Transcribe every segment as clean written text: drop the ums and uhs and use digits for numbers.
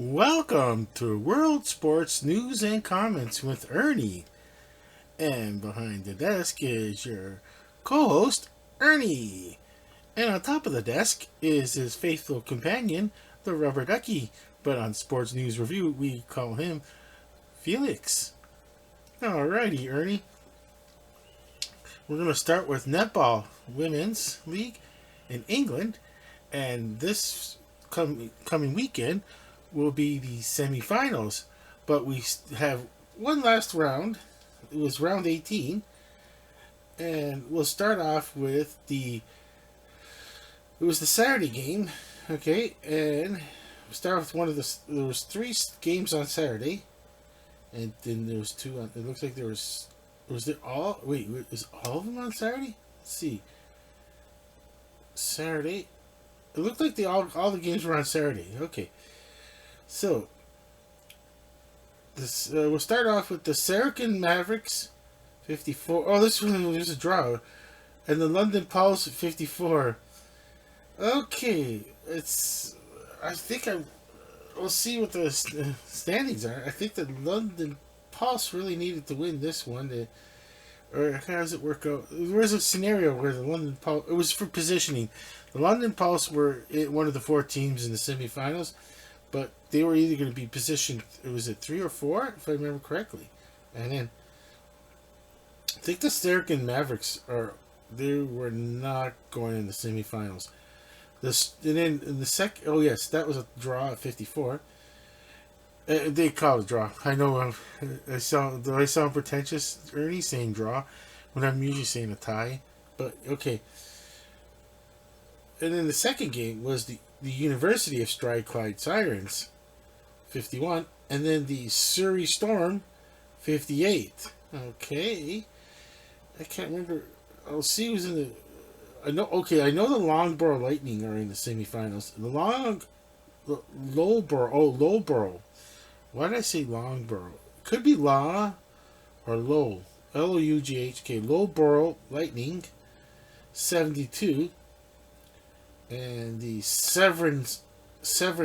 Welcome to World Sports News and Comments with Ernie. And behind the desk is your co host, Ernie. And on top of the desk is his faithful companion, the rubber ducky. But on Sports News Review, we call him Felix. Alrighty, Ernie. We're going to start with Netball Women's League in England. And this coming weekend will be the semifinals. But we have one last round. It was round 18. And we'll start off with it was the Saturday game. Okay, and we'll start with there was three games on Saturday. And then there was two on, it looks like was there all, wait, is all of them on Saturday? Let's see. Saturday. It looked like all the games were on Saturday. Okay. So, we'll start off with the Saracen Mavericks, 54. Oh, this one was a draw. And the London Pulse, 54. Okay. We'll see what the standings are. I think the London Pulse really needed to win this one. Or how does it work out? There was a scenario where the London Pulse, it was for positioning. The London Pulse were one of the four teams in the semifinals, but they were either going to be positioned, was it 3 or 4, if I remember correctly. And then, I think the Saracen Mavericks they were not going in the semifinals. And then in the second, oh yes, that was a draw at 54. They call it a draw. I know. I sound pretentious, Ernie, saying draw when I'm usually saying a tie. But okay. And then the second game was the University of Strathclyde Sirens, 51, and then the Surrey Storm, 58. Okay. I can't remember. I'll see who's in the. I know. Okay, I know the Loughborough Lightning are in the semifinals. Loughborough. Why did I say Loughborough? Could be Law or Low. Loughk. Loughborough Lightning, 72. And the Severn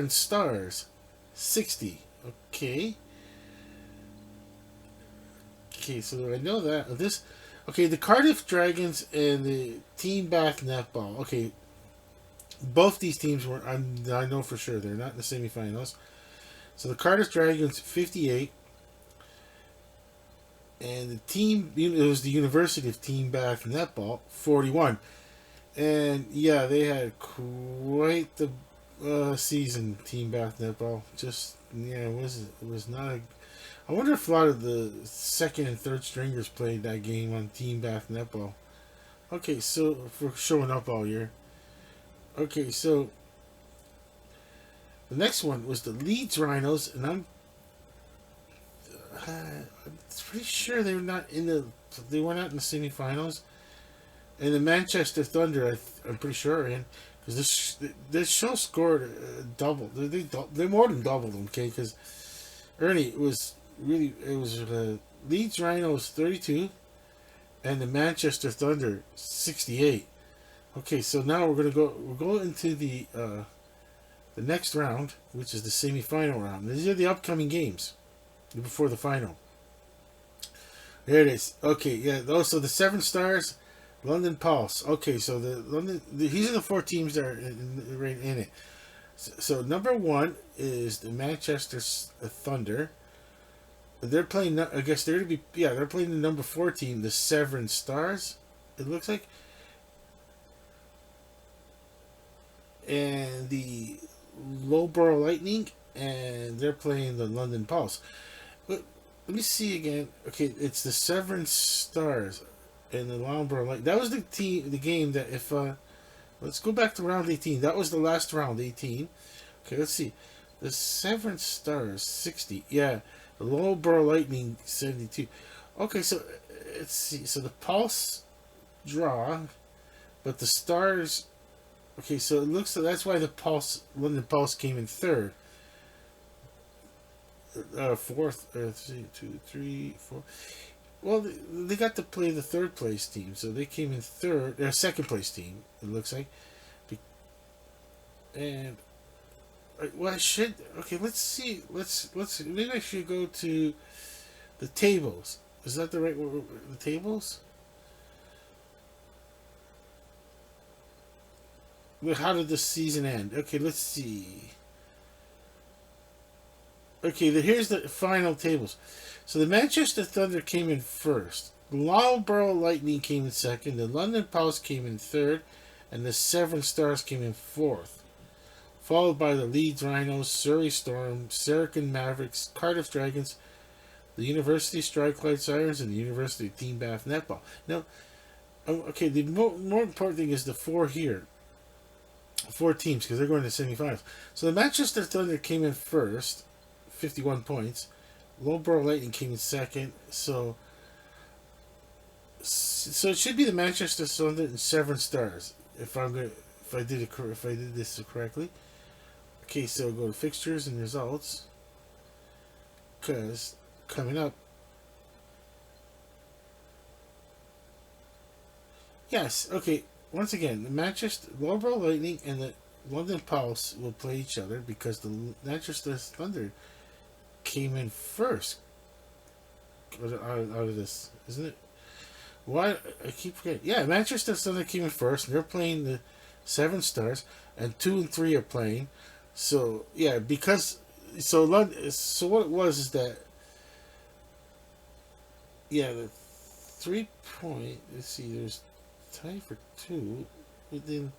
Stars, 60. Okay. Okay, so I know that. Okay, the Cardiff Dragons and the Team Bath Netball. Okay, both these teams were, I know for sure, they're not in the semifinals. So the Cardiff Dragons, 58. And the team, it was the University of Team Bath Netball, 41. And yeah, they had quite the season, Team Bath Netball. It was not a. I wonder if a lot of the second and third stringers played that game on Team Bath Netball. Okay, so for showing up all year. Okay, so the next one was the Leeds Rhinos, and I'm pretty sure they were not in the semifinals. And the Manchester Thunder, I'm pretty sure, in because this show scored double. They more than doubled them, okay? Because Ernie was Leeds Rhinos 32, and the Manchester Thunder 68. Okay, so now we're going into the next round, which is the semifinal round. These are the upcoming games before the final. There it is. Okay, yeah. Also, the Seven Stars. London Pulse. Okay, so these are the four teams that are in it. So number one is the Manchester Thunder. They're playing. I guess they're playing the number 4 team, the Severn Stars. It looks like, and the Loughborough Lightning, and they're playing the London Pulse. But let me see again. Okay, it's the Severn Stars. And the Loughborough Light. That was the game that if let's go back to round 18. That was the last round, 18. Okay, let's see. The Severn Stars, 60. Yeah, the Loughborough Lightning, 72. Okay, so let's see. So the Pulse draw, but the Stars. Okay, so it looks like that's why the London Pulse came in third. Fourth, 2, 3, 4. Well, they got to play the third place team, so they came in second place team, it looks like. And Well, I should. Okay, let's see. Maybe I should go to the tables. Is that the right word? The tables? Well, how did the season end? Okay, let's see. Okay, here's the final tables. So the Manchester Thunder came in first. The Loughborough Lightning came in second. The London Palace came in third. And the Severn Stars came in fourth. Followed by the Leeds Rhinos, Surrey Storm, Saracen Mavericks, Cardiff Dragons, the University Strikelight Sirens, and the University Team Bath Netball. Now, okay, the more important thing is the four here. Four teams, because they're going to semifinals. So the Manchester Thunder came in first, 51 points. Loughborough Lightning came in second. So it should be the Manchester Thunder and Severn Stars. If I did this correctly. Okay, so go to fixtures and results. Because coming up, yes. Okay, once again, the Manchester Loughborough Lightning and the London Pulse will play each other because the Manchester Thunder came in first out of this, isn't it? Why I keep forgetting? Yeah, Manchester Thunder came in first, and they're playing the Seven Stars, and 2 and 3 are playing. So yeah, because so what it was is that the 3 point. Let's see, there's tie for 2, but then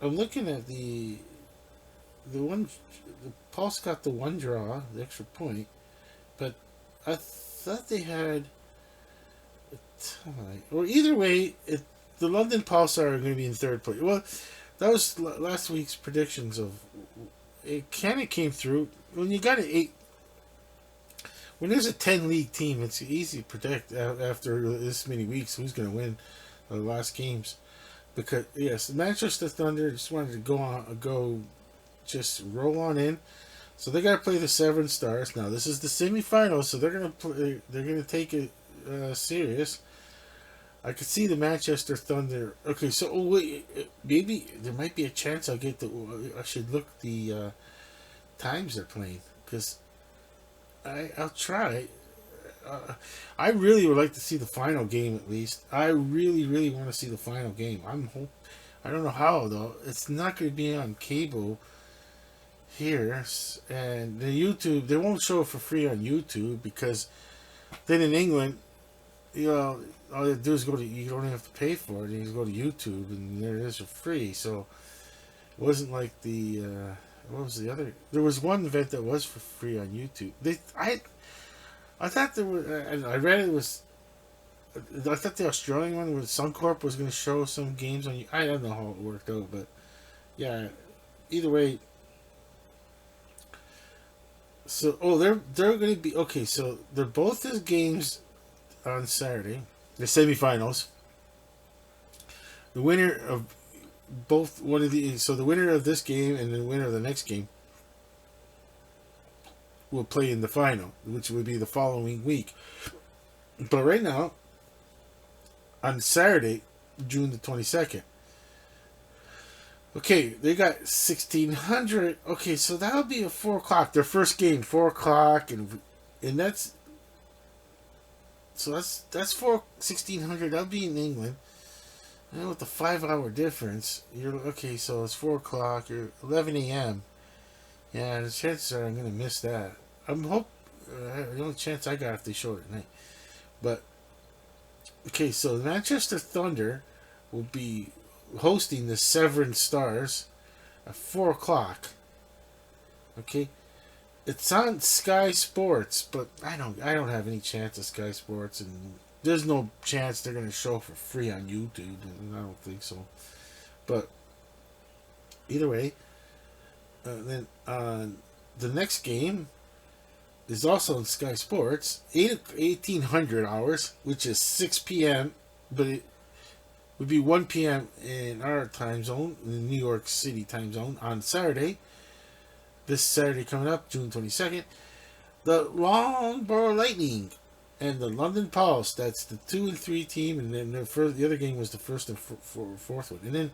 I'm looking at the one. The Pulse got the one draw, the extra point, but I thought they had a tie. Or either way, the London Pulse are going to be in third place. Well, that was last week's predictions of it. Kind of came through when you got an 8. When there's a 10 league team, it's easy to predict after this many weeks who's going to win the last games. Because yes, the Manchester Thunder just wanted to go, just roll on in. So they got to play the Severn Stars. Now this is the semifinals, so they're gonna play. They're gonna take it serious. I could see the Manchester Thunder. Okay, so wait, maybe there might be a chance I'll get the. I should look the times they're playing because I'll try. I really would like to see the final game at least. I really, really want to see the final game. I don't know how though. It's not going to be on cable here, and the YouTube they won't show it for free on YouTube because then in England, all you do is go to you don't even have to pay for it. You just go to YouTube and there it is for free. So it wasn't like the what was the other? There was one event that was for free on YouTube. I thought there was. I read it was. I thought the Australian one with Suncorp was going to show some games on. I don't know how it worked out, but yeah. Either way. So they're going to be okay. So they're both his games on Saturday, the semifinals. The winner of both the winner of this game and the winner of the next game will play in the final, which would be the following week. But right now, on Saturday, June the 22nd. Okay, they got 1,600. Okay, so that'll be at 4 o'clock. Their first game, 4 o'clock, and that's so that's 1,600. That'll be in England. And with the 5-hour difference, you're okay. So it's 4 o'clock. You're 11 a.m. Yeah, the chances are I'm gonna miss that. The only chance I got if they show it at night. But okay, so the Manchester Thunder will be hosting the Severn Stars at 4 o'clock. Okay, it's on Sky Sports, but I don't have any chance of Sky Sports, and there's no chance they're gonna show for free on YouTube. And I don't think so. But either way, then the next game is also on Sky Sports, 1800 hours, which is 6 p.m., but it would be 1 p.m. in our time zone, in the New York City time zone, on Saturday. This Saturday coming up, June 22nd, the Loughborough Lightning and the London Pulse. That's the 2 and 3 team, and then the other game was the first and fourth one. And then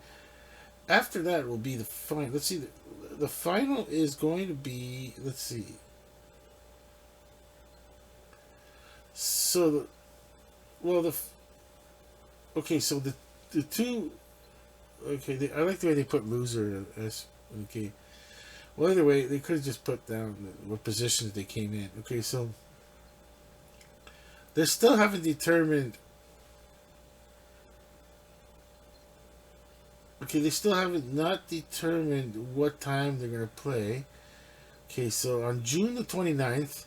After that will be the final. Let's see. The final is going to be. Let's see. So, well, okay. So the two. Okay, I like the way they put loser as okay. Well, either way, they could have just put down what positions they came in. Okay, so they still haven't determined. Okay, they still haven't not determined what time they're gonna play. Okay, so on June the 29th,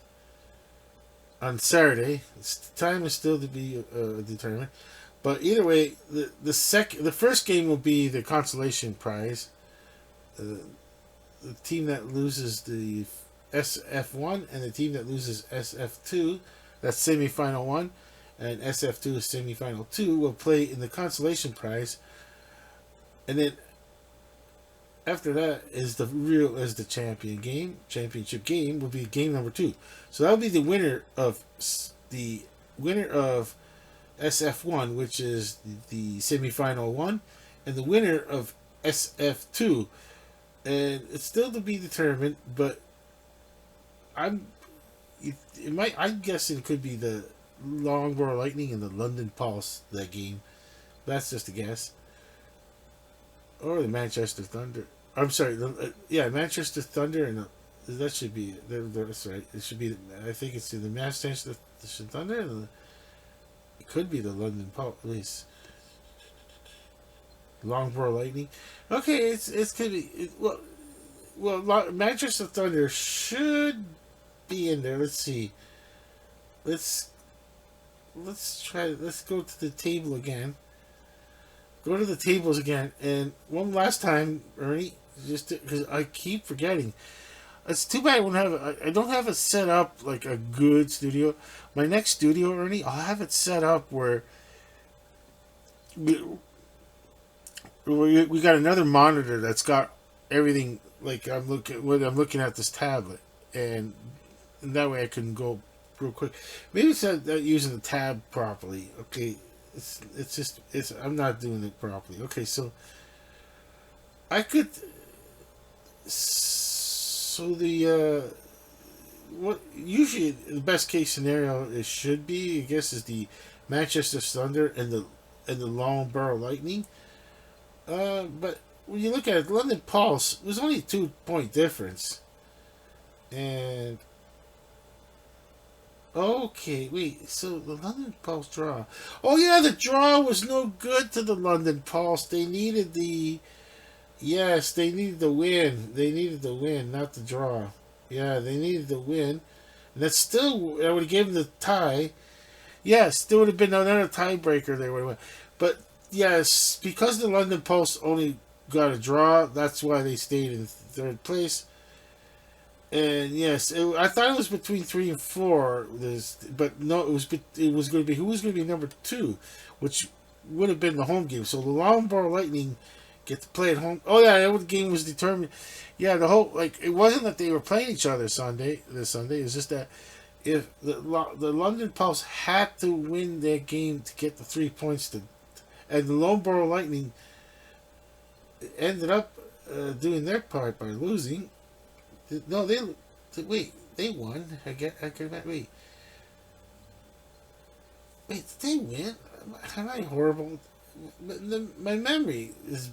on Saturday, the time is still to be determined. But either way, the first game will be the consolation prize. The team that loses the SF1 and the team that loses SF2, that's semifinal 1, and SF2 is semifinal 2, will play in the consolation prize. And then after that is the championship game will be game number 2. So that'll be the winner of SF1, which is the semifinal 1, and the winner of SF2. And it's still to be determined, but I'm guessing it could be the Loughborough Lightning and the London Pulse that game. That's just a guess. Or the Manchester Thunder. I'm sorry, Manchester Thunder and that should be that's right. It should be. I think it's the Manchester Thunder. And it could be the London Pulse, at least. Loughborough Lightning. Okay, it's could be Manchester Thunder should be in there. Let's see. Let's try. Let's go to the table again. Go to the tables again, and one last time, Ernie, just because I keep forgetting. It's too bad I don't have it set up like a good studio. My next studio, Ernie, I'll have it set up where we got another monitor that's got everything. Like I'm looking at this tablet, and that way I can go real quick. Maybe it's not using the tab properly. Okay, I'm not doing it properly. Okay, so I could. So what usually the best case scenario should be, I guess, is the Manchester Thunder and the Loughborough Lightning. But when you look at it, the London Pulse, there's only a 2-point difference. And okay, wait. So the London Pulse draw. Oh yeah, the draw was no good to the London Pulse. They needed the win. They needed the win, not the draw. Yeah, they needed the win. And that would have given the tie. Yes, there would have been another tiebreaker. They would have won. But yes, because the London Post only got a draw, that's why they stayed in third place. And yes, I thought it was between 3 and 4. But no, it was going to be who was going to be number 2, which would have been the home game. So the Loughborough Lightning get to play at home. Oh yeah, that game was determined. Yeah, the whole it wasn't that they were playing each other this Sunday. It's just that if the London Pulse had to win their game to get the 3 points and the Loughborough Lightning ended up doing their part by losing. No, they won. Wait, did they win? Am I horrible? My memory is.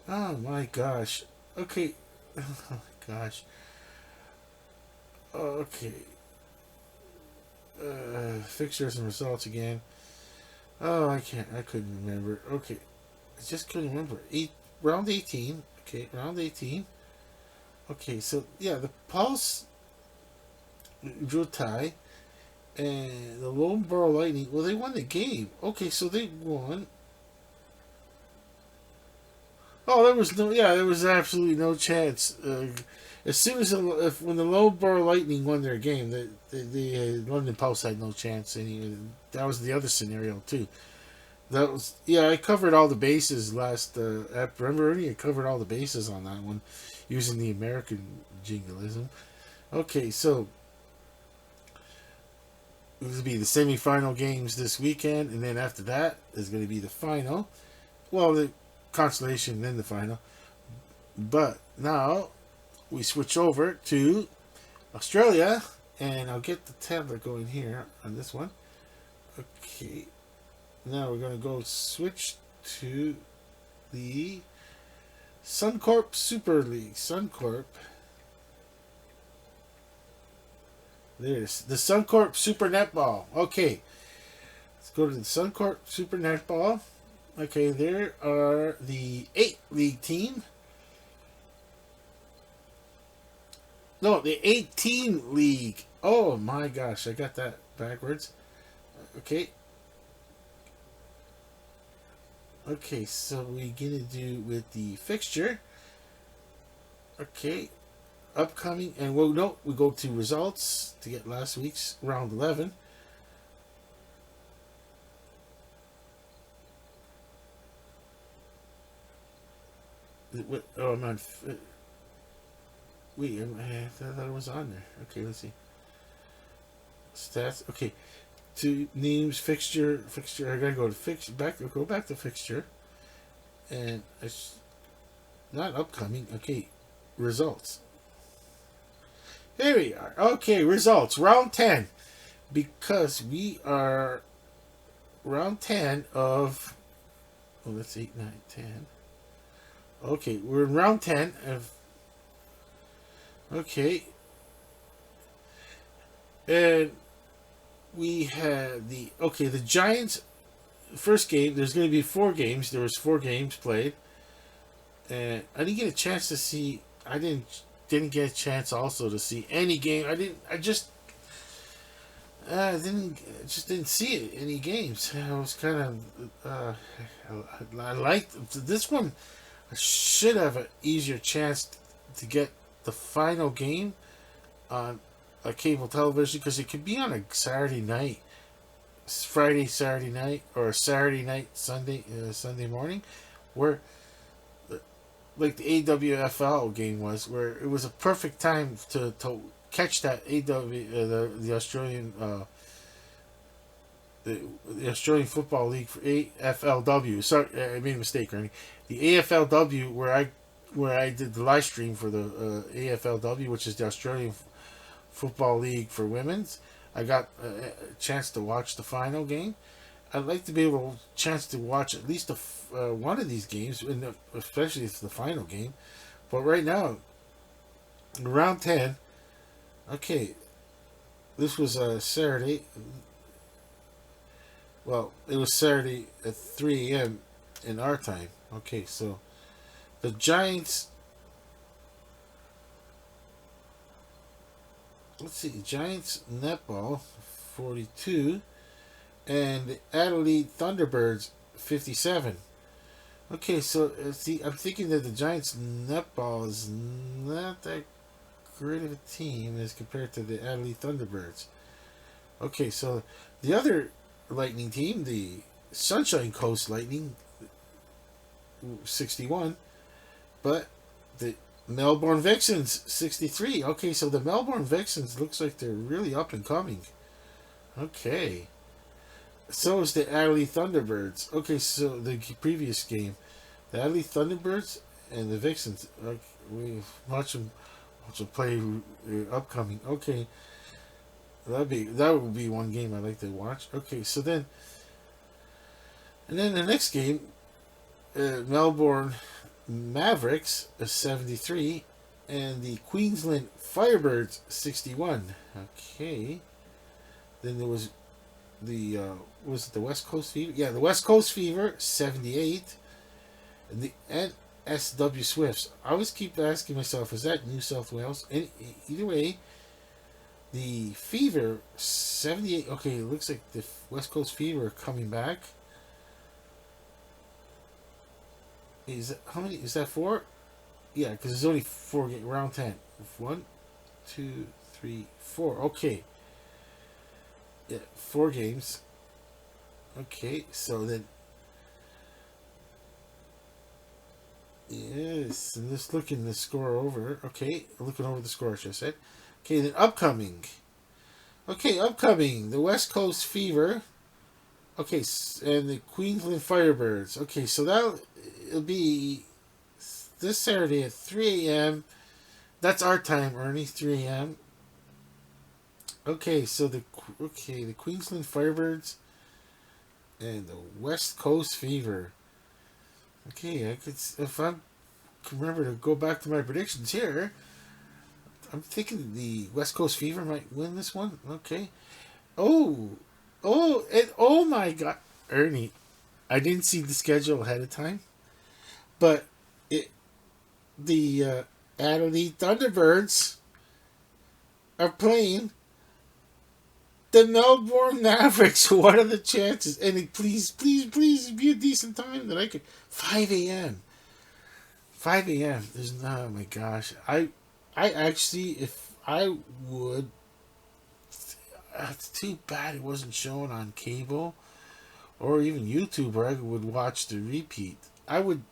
Oh my gosh. Okay. Oh my gosh. Okay. Fixtures and results again. Oh, I couldn't remember. Okay. I just couldn't remember. Round 18. Okay, round 18. Okay, so yeah, the Pulse drew tie. And the Loughborough Lightning, well, they won the game. Okay, so they won. Oh, there was absolutely no chance. As soon as when the Loughborough Lightning won their game, the London Pulse had no chance. That was the other scenario too. I covered all the bases last. Remember, Ernie? I covered all the bases on that one using the American jingoism. Okay, so this will be the semifinal games this weekend, and then after that is going to be the final. Well, consolation, then the final. But now we switch over to Australia, and I'll get the tablet going here on this one. Okay, now we're going to go switch to the Suncorp Super League. Suncorp. There's the Suncorp Super Netball. Okay, let's go to the Suncorp Super Netball. Okay, there are the 8 league team. No, the 18 league. Oh my gosh, I got that backwards. Okay. Okay, so we're gonna do with the fixture. Okay, upcoming, and we go to results to get last week's round 11. Oh, I'm on. Wait, I thought it was on there. Okay, let's see. Stats. Okay, to names, fixture. I gotta go to Go back to fixture, and it's not upcoming. Okay, results. Here we are. Okay, results. Round 10, because we are round 10 of. Oh, that's 8, 9, 10. Okay, we're in round 10 of. Okay. And we had the Giants first game. There's going to be 4 games. There was 4 games played. And I didn't get a chance to see. I didn't get a chance also to see any game. I just didn't see it, any games. I was kind of I liked this one. I should have an easier chance to get the final game on a cable television, because it could be on a Saturday night, Friday, Saturday night, or a Saturday night, Sunday morning, where like the AWFL game was, where it was a perfect time to catch that the Australian the Australian Football League for AFLW. Sorry, I made a mistake, Ernie. The AFLW, where I did the live stream for the AFLW, which is the Australian Football League for women's. I got a chance to watch the final game. I'd like to be able chance to watch at least one of these games, especially if it's the final game. But right now, round 10. Okay, this was Saturday. Well, it was Saturday at 3 a.m. in our time. Okay, so the Giants. Let's see, Giants netball 42, and the Adelaide Thunderbirds 57. Okay, so see, I'm thinking that the Giants netball is not that great of a team as compared to the Adelaide Thunderbirds. Okay, so the other Lightning team, the Sunshine Coast Lightning, 61, but the Melbourne Vixens 63. Okay, so the Melbourne Vixens looks like they're really up and coming. Okay, so is the Adelaide Thunderbirds. Okay, so the previous game, the Adelaide Thunderbirds and the Vixens. We watch them play upcoming. Okay, that would be one game I like to watch. Okay, so then, and then the next game, Melbourne Mavericks 73, and the Queensland Firebirds 61. Okay, then there was the was it the West Coast Fever? Yeah, the West Coast Fever 78, and the NSW Swifts. I always keep asking myself, is that New South Wales? And either way, the Fever 78. Okay, it looks like the West Coast Fever coming back. How many? Is that 4? Yeah, because there's only 4 round 10. 1, 2, 3, 4. Okay. Yeah, 4 games. Okay, so then. Yes, and just looking the score over. Okay, looking over the score, I should say. Okay, then upcoming. Okay, upcoming. The West Coast Fever Okay, and the Queensland Firebirds. Okay, so it'll be this Saturday at 3 a.m. That's our time, Ernie. 3 a.m. Okay, so the Queensland Firebirds and the West Coast Fever. Okay, I could if I can remember to go back to my predictions here. I'm thinking the West Coast Fever might win this one. Okay. Oh, and oh my God, Ernie! I didn't see the schedule ahead of time, but it the Adelaide Thunderbirds are playing the Melbourne Mavericks. What are the chances? And please be a decent time that I could. 5 a.m. 5 a.m. There's no. Oh my gosh. I actually, if I would, it's too bad it wasn't shown on cable or even YouTube where I would watch the repeat. I would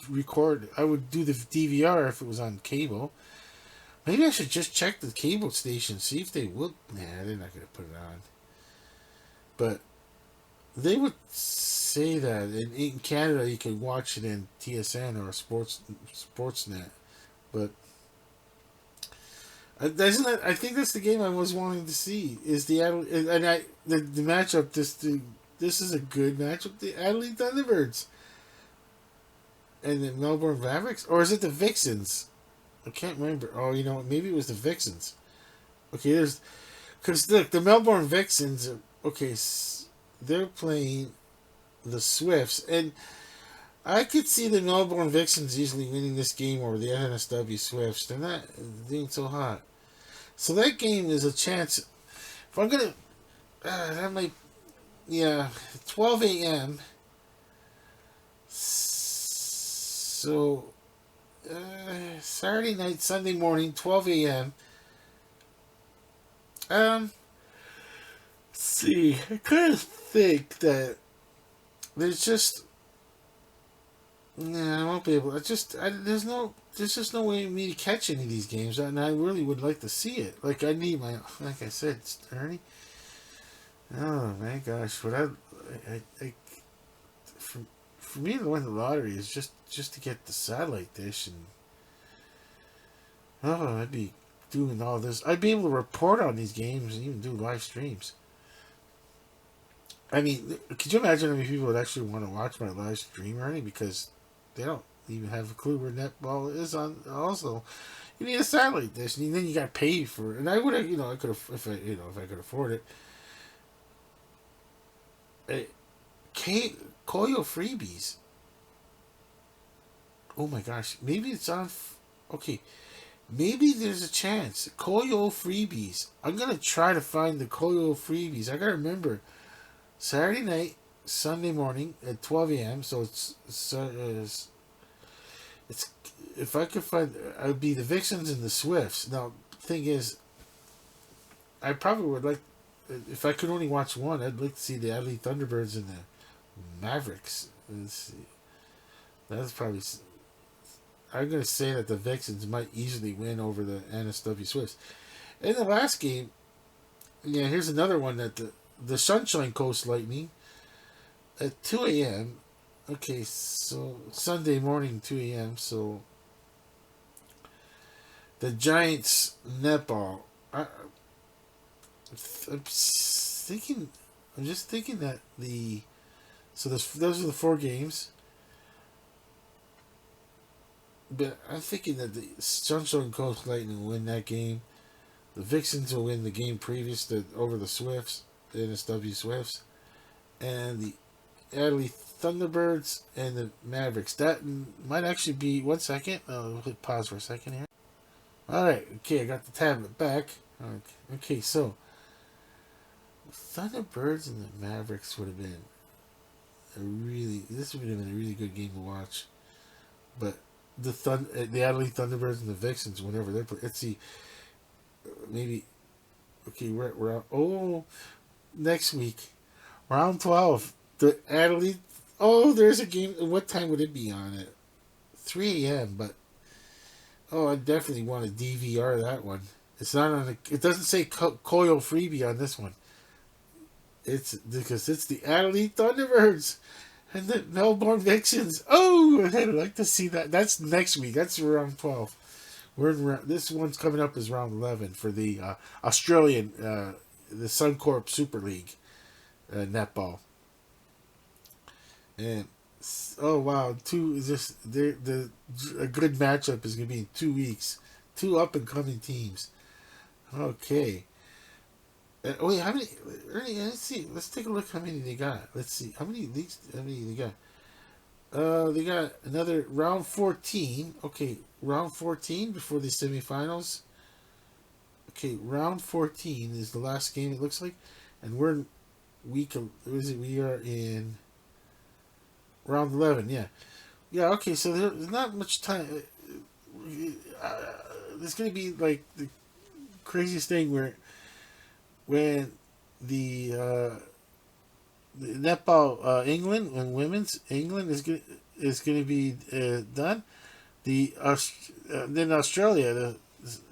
record. I would do the DVR if it was on cable. Maybe I should just check the cable station, see if they would. Nah, they're not gonna put it on. But they would say that in Canada you can watch it in TSN or Sportsnet. But isn't that? I think that's the game I was wanting to see. Is the the matchup? This is a good matchup. The Adelaide Thunderbirds and the Melbourne Mavericks, or is it the Vixens? I can't remember. Oh, you know, maybe it was the Vixens. Okay, there's because the Melbourne Vixens. Okay, they're playing the Swifts, and I could see the Melbourne Vixens easily winning this game over the NSW Swifts. They're not doing so hot. So that game is a chance. If I'm gonna, that might, yeah, 12 a.m. So, Saturday night, Sunday morning, 12 a.m. Let's see. I kind of think that there's just, I won't be able. There's just no way for me to catch any of these games, and I really would like to see it. Like I need like I said, Ernie. Oh my gosh, what I for me to win the lottery is just to get the satellite dish, and I'd be doing all this. I'd be able to report on these games and even do live streams. I mean, could you imagine how many people would actually want to watch my live stream, Ernie? Because they don't even have a clue where netball is on. Also, you need a satellite dish, and then you got to pay for it. And I would have, I could have, if I could afford it. Koyo freebies. Oh my gosh, maybe it's on. Okay, maybe there's a chance. Koyo freebies. I'm gonna try to find the Koyo freebies. I gotta remember Saturday night, Sunday morning at 12 a.m. So it's if I could find, I'd be the Vixens and the Swifts. Now, the thing is, I probably would like, if I could only watch one, I'd like to see the Adelaide Thunderbirds and the Mavericks. Let's see. That's probably. I'm going to say that the Vixens might easily win over the NSW Swifts. In the last game, yeah, here's another one that the Sunshine Coast Lightning at 2 a.m. Okay, so Sunday morning, 2 a.m. So the Giants netball. I'm thinking. I'm just thinking that those are the four games. But I'm thinking that the Sunshine Coast Lightning will win that game. The Vixens will win the game previous over the Swifts, the NSW Swifts, and the Adelaide Thunderbirds and the Mavericks. That might actually be. 1 second. I'll hit pause for a second here. All right. Okay, I got the tablet back. Okay, so Thunderbirds and the Mavericks would have been this would have been a really good game to watch, but the Adelaide Thunderbirds and the Vixens, whenever they're playing. Let's see, maybe. Okay, we're next week, round 12. The Adelaide. Oh, there's a game. What time would it be on it? 3 a.m. But I definitely want to DVR that one. It's not on. It doesn't say Koyo freebie on this one. It's because it's the Adelaide Thunderbirds and the Melbourne Vixens. Oh, I'd like to see that. That's next week. That's round 12. We're in this one's coming up is round 11 for the Australian, the Suncorp Super League netball. And oh wow, two is just the a good matchup is gonna be in 2 weeks. Two up and coming teams. Okay. Wait, how many? Ernie, let's see. Let's take a look. How many they got? Let's see. How many leagues? How many they got? They got another round 14. Okay, round 14 before the semifinals. Okay, round 14 is the last game. It looks like, and we're in week. Is it? We are in round 11. Yeah, yeah. Okay, so there's not much time. There's gonna be like the craziest thing where when the netball England and women's England is going to be done. Then Australia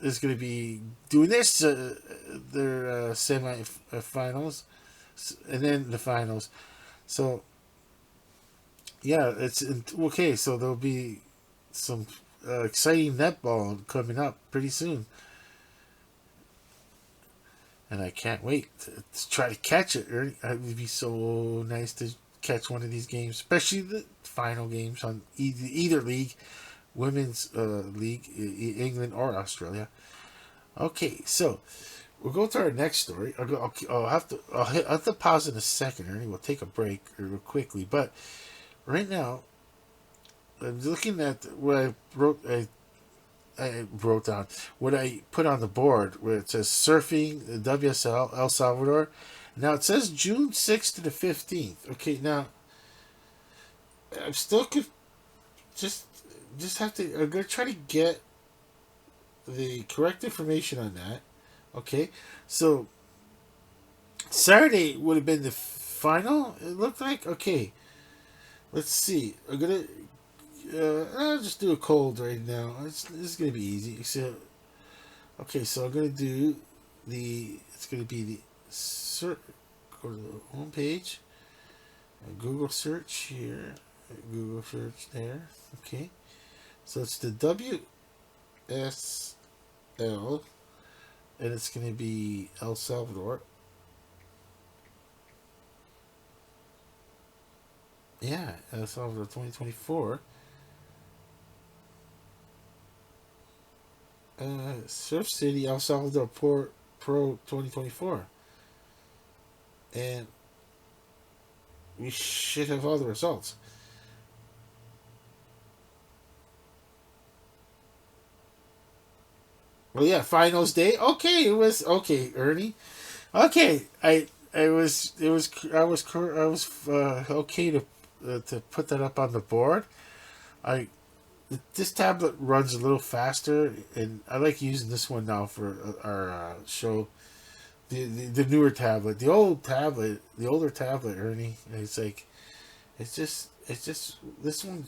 is going to be doing their semi-finals, and then the finals. So yeah, okay. So there'll be some exciting netball coming up pretty soon. And I can't wait to try to catch it. It would be so nice to catch one of these games, especially the final games on either league, women's league, England or Australia. Okay, so we'll go to our next story. I'll have to pause in a second, Ernie. We'll take a break real quickly, but right now I'm looking at what I wrote down what I put on the board where it says surfing the WSL El Salvador. Now it says June 6th to the 15th. Okay, now I'm still just have to. I'm gonna try to get the correct information on that. Okay, so Saturday would have been the final. It looked like. Okay, let's see. I'll just do a cold right now. This is gonna be easy. So, okay, so I'm gonna do the. It's gonna be the go to the home page. Google search here. Google search there. Okay, so it's the WSL, and it's gonna be El Salvador. Yeah, El Salvador 2024. Surf City El Salvador Pro 2024, and we should have all the results. Well, yeah, finals day. Okay, it was okay, Ernie. Okay, I was it was I was okay to put that up on the board. I This tablet runs a little faster, and I like using this one now for our show. The newer tablet, the older tablet, Ernie. It's like, it's just this one.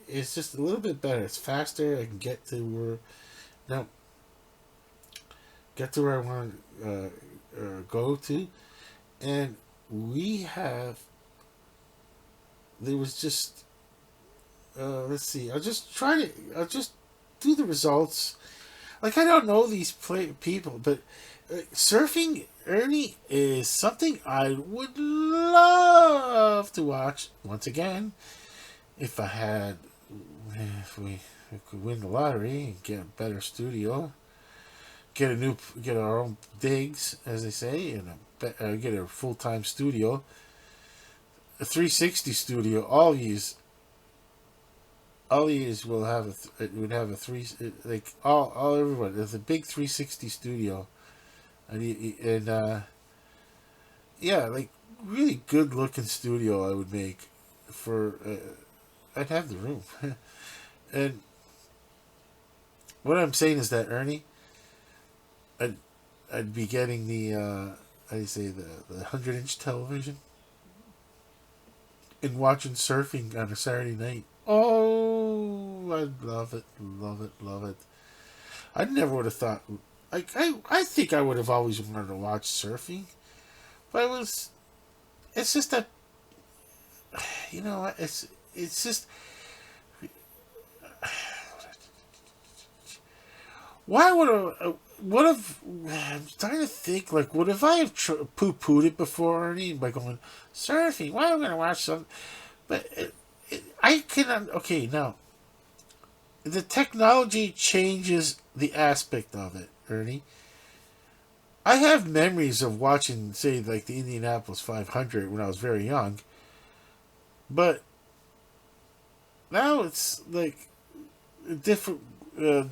It's just a little bit better. It's faster. I can now get to where I want to go to, and we have. There was just let's see. I'll just do the results. Like I don't know these people, but surfing, Ernie, is something I would love to watch once again. If I had, if we could win the lottery and get a better studio, get our own digs, as they say, and get a full time studio, a 360 studio. All these will have it would have a three like all everyone. There's a big 360 studio, and yeah, like really good looking studio I would make for. I'd have the room, and what I'm saying is that Ernie, I'd I'd be getting the how do you say the 100-inch television and watching surfing on a Saturday night. Oh, I love it, love it, love it. I never would have thought. I think I would have always wanted to watch surfing, But it was. It's just that it's just why would what if I'm trying to think like what if I have poo pooed it before Ernie by going surfing? Why am I gonna watch something? But I cannot. Okay, now the technology changes the aspect of it, Ernie. I have memories of watching, say, like the Indianapolis 500 when I was very young, but now it's like different,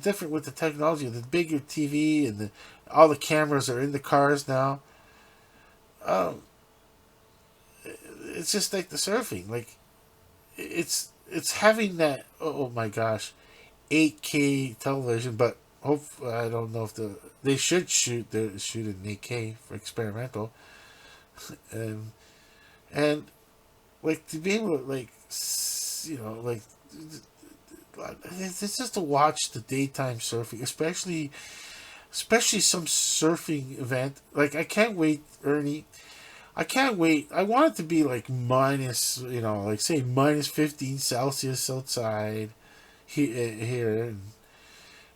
different with the technology. The bigger TV and all the cameras are in the cars now. Um, it's just like the surfing. Like it's having that. Oh my gosh, 8K television, but hope I don't know if they should shoot in 8K for experimental, and and like to be able to like like it's just to watch the daytime surfing, especially some surfing event. Like I can't wait, Ernie. I can't wait. I want it to be like minus, like say minus 15 Celsius outside here,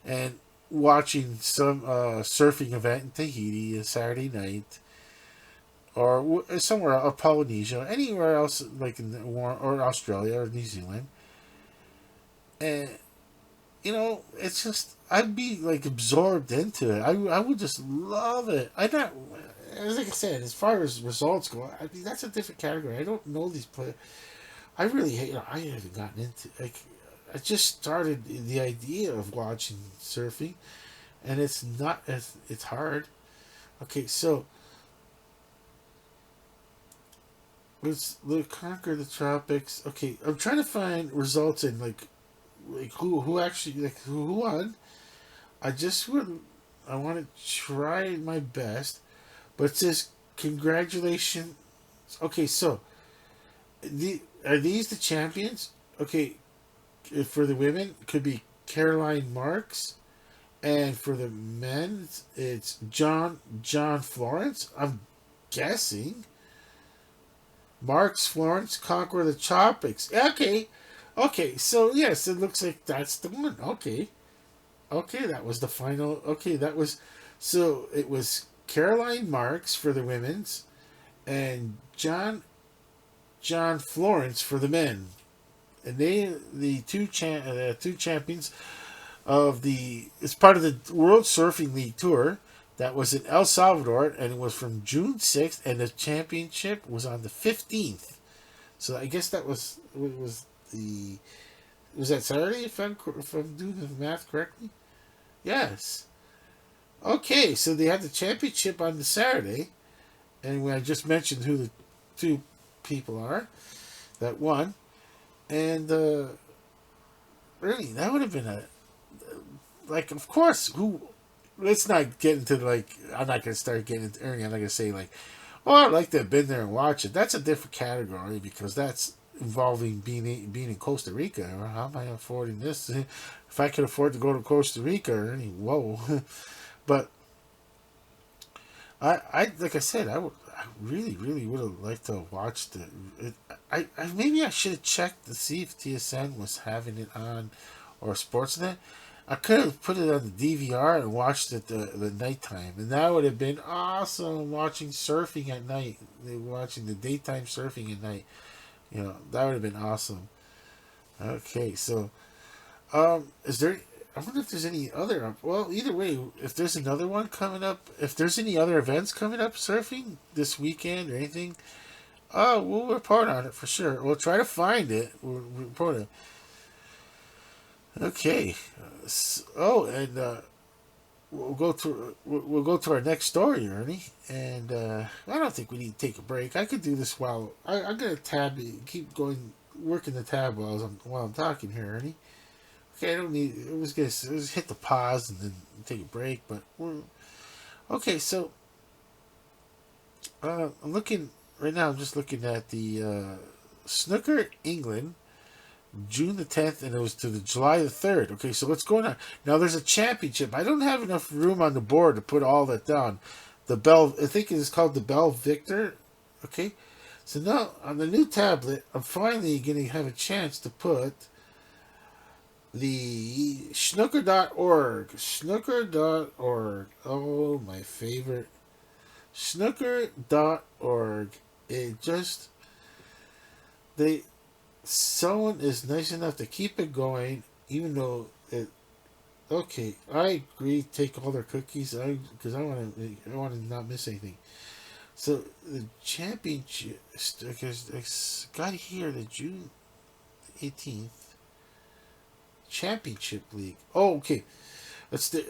and watching some surfing event in Tahiti a Saturday night, or somewhere Polynesia, anywhere else like in or Australia or New Zealand, and it's just I'd be like absorbed into it. I would just love it. I not as like I said, as far as results go, I mean that's a different category. I don't know these players. I really hate. I haven't gotten into like. I just started the idea of watching surfing, and it's not. It's hard. Okay, so let's conquer the tropics. Okay, I'm trying to find results in like who actually like who won. I just would I want to try my best, but it says congratulations. Okay, so are these the champions? Okay, for the women, it could be Caroline Marks, and for the men, it's John Florence. I'm guessing Marks Florence conquer the tropics. Okay, okay. So yes, it looks like that's the one. Okay, okay. That was the final. Okay, that was. So it was Caroline Marks for the women's, and John Florence for the men, and the two champions of the it's part of the World Surfing League Tour that was in El Salvador, and it was from June 6th, and the championship was on the 15th. So I guess that was that Saturday if I'm doing the math correctly. Yes. Okay, so they had the championship on the Saturday, and I just mentioned who the two people are that won, and really that would have been a like of course who let's not get into like I'm not gonna start getting into Ernie. I'm not gonna say like, oh, I'd like to have been there and watch it. That's a different category because that's involving being in Costa Rica. Or how am I affording this? If I could afford to go to Costa Rica, Ernie, whoa. But I like I said, I really would have liked to watch the. I maybe I should have checked to see if TSN was having it on, or Sportsnet. I could have put it on the DVR and watched it the nighttime, and that would have been awesome. Watching surfing at night, watching the daytime surfing at night, that would have been awesome. Okay, so is there? I wonder if there's any other. Well, either way, if there's another one coming up, if there's any other events coming up surfing this weekend or anything, we'll report on it for sure. We'll try to find it. We'll report it. Okay. Oh, and we'll go to our next story, Ernie. And I don't think we need to take a break. I could do this while I'm gonna keep going, working the tab while I'm talking here, Ernie. Okay, I don't need. It was just hit the pause and then take a break. But okay. So I'm looking right now. I'm just looking at the Snooker England, June the 10th, and it was to the July the 3rd. Okay, so what's going on now? There's a championship. I don't have enough room on the board to put all that down. The Bell, I think it is called the Bell Victor. Okay, so now on the new tablet, I'm finally going to have a chance to put the snooker.org. Snooker.org. Oh, my favorite. Snooker.org. It just, they, someone is nice enough to keep it going, even though it, okay, I agree, take all their cookies, because I want to not miss anything. So the championship, because it's got here the June 18th championship league. Oh, okay. It's the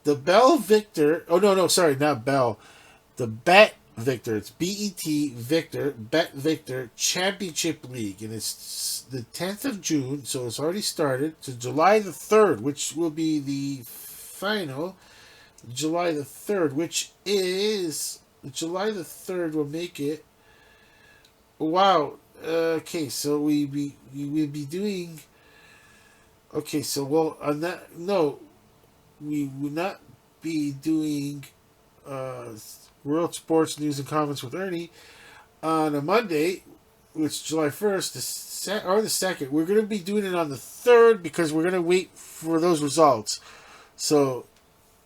Bell Victor. Oh no, sorry, not Bell. The Bet Victor. It's BET Victor Bet Victor Championship League, and it's the 10th of June, so it's already started to July the 3rd, which will be the final. July the 3rd, which is July the 3rd will make it. Wow. Okay, so we will be doing. Okay, so well on that no, we will not be doing World Sports News and Comments with Ernie on a Monday, which is July 1st, or the 2nd. We're going to be doing it on the 3rd because we're going to wait for those results. So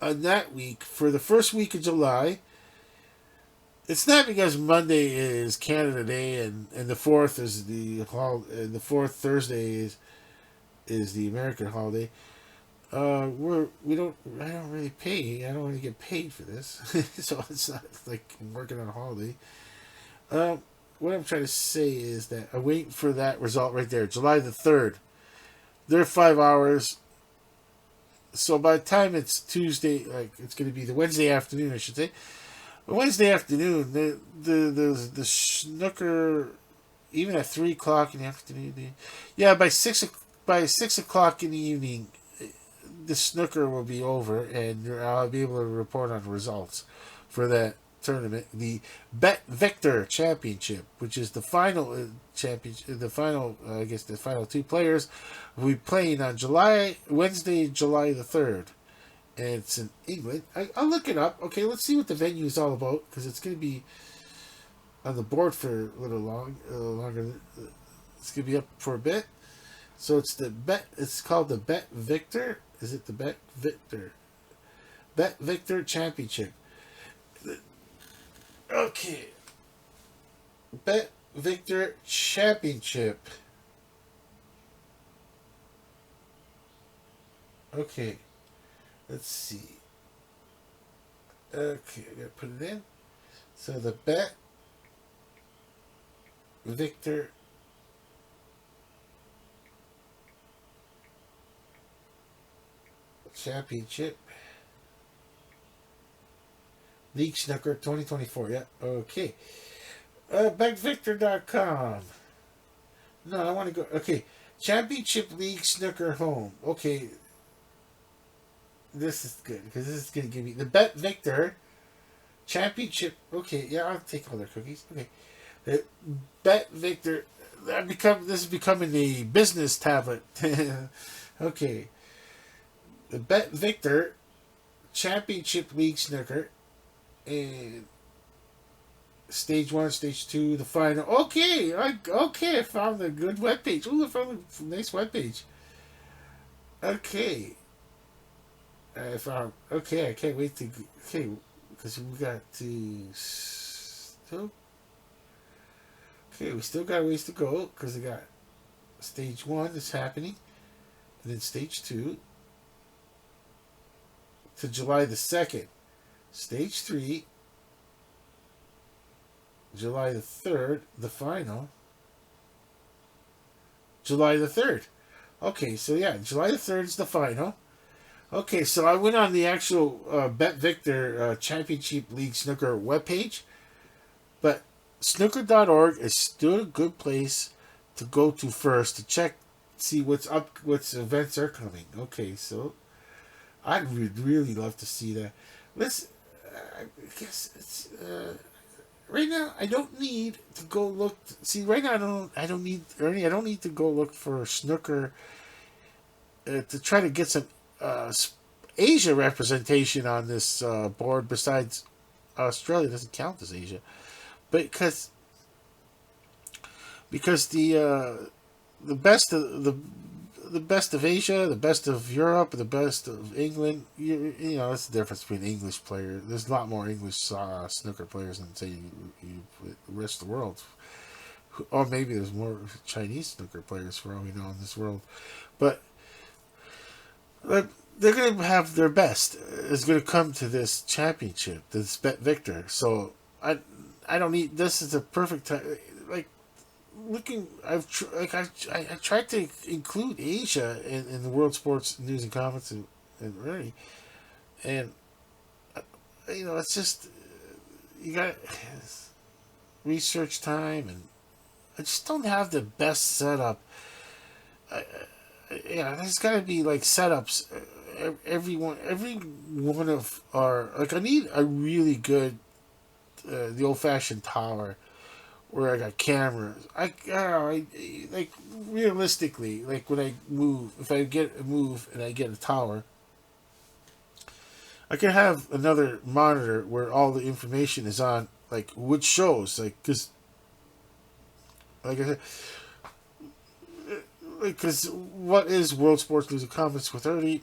on that week, for the first week of July, it's not because Monday is Canada Day and the 4th is and the 4th Thursday is the American holiday. I don't really pay. I don't really get paid for this, so it's not like I'm working on a holiday. What I'm trying to say is that I'm waiting for that result right there, July the 3rd. They're 5 hours. So by the time it's Tuesday, like it's going to be the Wednesday afternoon, I should say. Wednesday afternoon, the snooker, even at 3 o'clock in the afternoon, yeah, by 6 o'clock in the evening, the snooker will be over, and I'll be able to report on the results for that tournament, the Bet Victor Championship, which is the final championship. The final, I guess, the final two players will be playing on Wednesday, July the 3rd. And it's in England. I'll look it up. Okay, let's see what the venue is all about, because it's going to be on the board for a little longer. It's going to be up for a bit. So it's called the Bet Victor. Is it the Bet Victor? Bet Victor Championship. Okay. Bet Victor Championship. Okay. Let's see. Okay, I gotta put it in. So the Bet Victor Championship League Snooker 2024. Yeah, okay. BetVictor.com. No, I want to go. Okay. Championship League Snooker Home. Okay. This is good because this is going to give me the Bet Victor Championship. Okay, yeah, I'll take all their cookies. Okay. The Bet Victor. This is becoming a business tablet. Okay. The Bet Victor Championship League Snooker. And stage 1, stage 2, the final. Okay, I found a good webpage. Oh, I found a nice webpage. Okay. I found. Okay, I can't wait to. Okay, because we got to. Still. Okay, we still got a ways to go because we got stage 1 is happening, and then stage 2 to July the 2nd. Stage 3, July the 3rd, the final. July the 3rd. Okay, so yeah, July the 3rd is the final. Okay, so I went on the actual Bet Victor Championship League Snooker webpage, but snooker.org is still a good place to go to first to check, see what's up, what events are coming. Okay, so I'd really love to see that. Let's. I guess it's right now. I don't need to go look. See, right now I don't need Ernie. I don't need to go look for snooker to try to get some Asia representation on this board. Besides Australia doesn't count as Asia, but because the best of the best of Asia, the best of Europe, the best of England. That's the difference between English players. There's a lot more English snooker players than say the rest of the world, or maybe there's more Chinese snooker players for all we know in this world. But they're going to have their best is going to come to this championship, this Bet Victor. So I don't need. This is a perfect time. Like looking, I tried to include Asia in the world sports news and comments and Ernie, and it's just you got research time, and I just don't have the best setup. There's got to be like setups. Every one of our I need a really good the old fashioned tower where I got cameras. I like realistically, like when I move, if I get a move and I get a tower, I can have another monitor where all the information is on, like which shows, like because, like I said, because what is World Sports News and Comments with Ernie?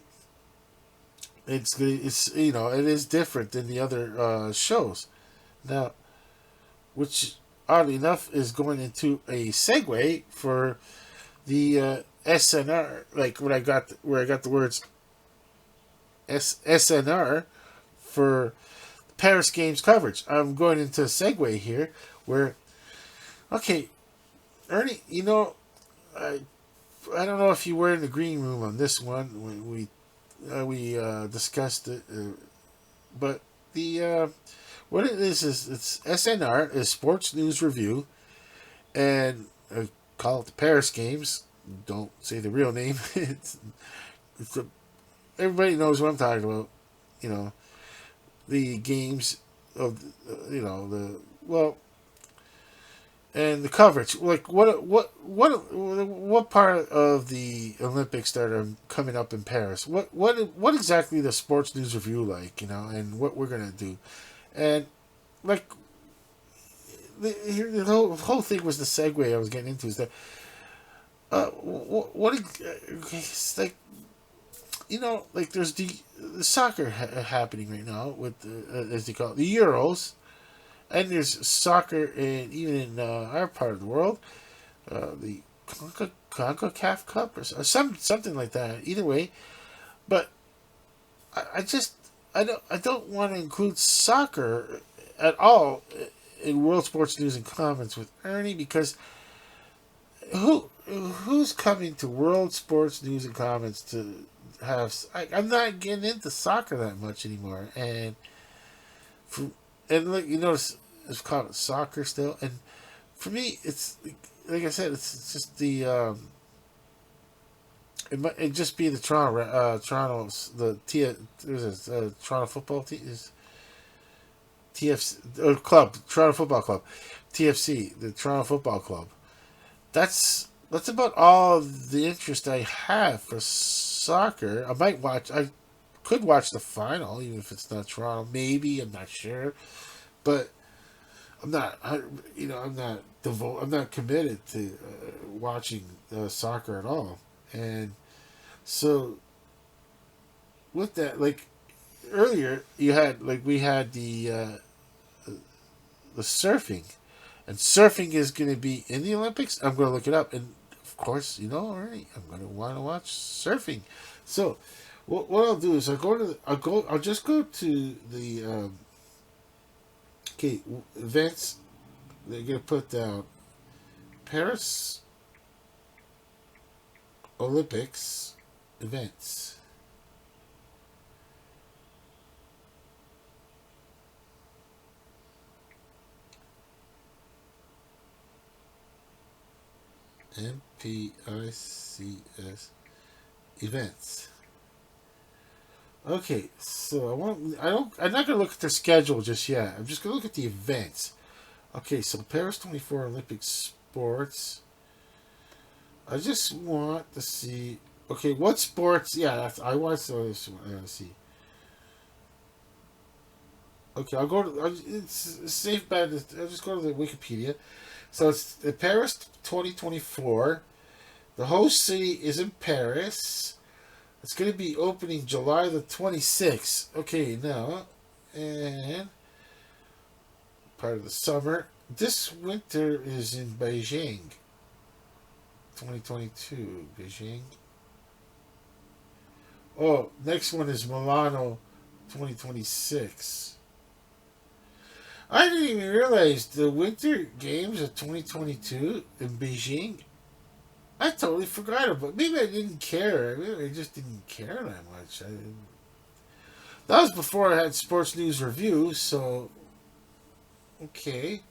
It's it is different than the other shows now, which oddly enough is going into a segue for the SNR. Like when I got where I got the words SNR for Paris Games coverage. I'm going into a segue here where, okay, Ernie, I don't know if you were in the green room on this one when we discussed it, but the what it is it's SNR is Sports News Review, and call it the Paris Games. Don't say the real name. Everybody knows what I'm talking about. The games of the well. And the coverage, like what part of the Olympics that are coming up in Paris? What exactly the Sports News Review like? And what we're gonna do, and like the whole thing was the segue I was getting into is that what it's like like there's the soccer happening right now with as they call it, the Euros. And there's soccer even in our part of the world, the CONCACAF Cup or something like that. Either way, but I don't want to include soccer at all in World Sports News and Comments with Ernie because who's coming to World Sports News and Comments to have? I'm not getting into soccer that much anymore, and look, it's called soccer still, and for me, it's like I said, it's just the it just be the Toronto's the Toronto football team is TFC club Toronto Football Club, TFC, the Toronto Football Club. That's about all the interest I have for soccer. I could watch the final even if it's not Toronto. Maybe, I'm not sure, but I'm not. I'm not I'm not committed to watching soccer at all. And so with that, like earlier, we had the surfing, and surfing is going to be in the Olympics. I'm going to look it up, and of course, already I'm going to want to watch surfing. So what I'll do is I'll just go to the events. They're gonna put down Paris Olympics events. MPICS events. Okay, so I'm not gonna look at their schedule just yet. I'm just gonna look at the events. Okay, so Paris 24 Olympic sports. I just want to see. Okay, what sports? Yeah, I want to see. Okay, I'll go to. It's a safe bet. I'll just go to the Wikipedia. So it's the Paris 2024. The host city is in Paris. It's going to be opening July the 26th. Okay, now, and part of the summer. This winter is in Beijing. 2022, Beijing. Oh, next one is Milano, 2026. I didn't even realize the Winter Games of 2022 in Beijing. I totally forgot about it. Maybe I didn't care. Maybe I just didn't care that much. That was before I had Sports News Review, so okay.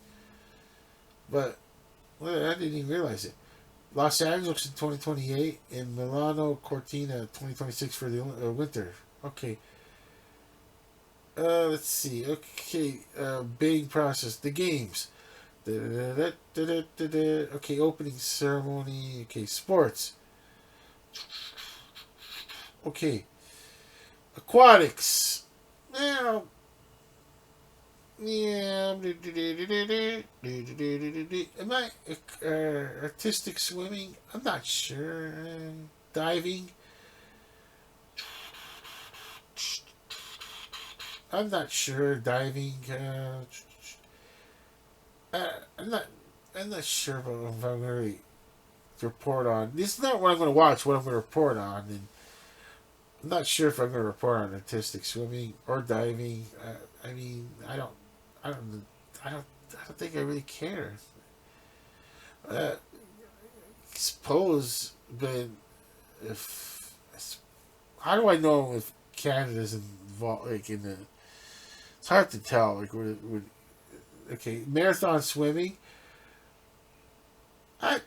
But well, I didn't even realize it. Los Angeles in 2028 and Milano Cortina 2026 for the winter. Okay. Let's see. Okay. Bidding process. The games. Okay. Opening ceremony. Okay. Sports. Okay. Aquatics. Now. Yeah. Am I artistic swimming? I'm not sure. Diving. I'm not sure. Diving. I'm not. I'm not sure about if I'm going to report on. This is not what I'm going to watch. What I'm going to report on, and I'm not sure if I'm going to report on artistic swimming or diving. I mean, I don't, I don't, I don't think I really care. I suppose, but if how do I know if Canada's involved? Like in the, it's hard to tell. Like would okay, marathon swimming. I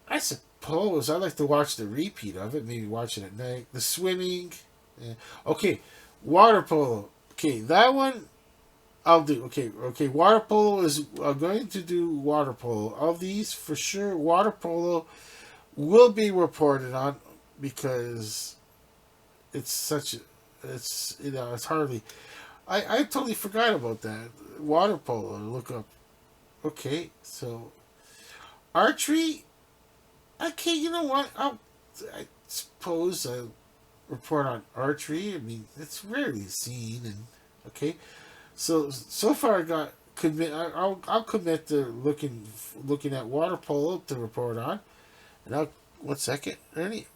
I suppose I like to watch the repeat of it. Maybe watch it at night. The swimming. Okay, water polo. Okay, that one I'll do. Okay, okay. Water polo is. I'm going to do water polo. Of these, for sure, water polo will be reported on because it's such. It's it's hardly. I totally forgot about that water polo. Look up. Okay, so archery. Okay, you know what? I suppose I'll report on archery. I mean, it's rarely seen, and okay. So far I got commit. I'll commit to looking at water polo to report on. And I'll 1 second, Ernie.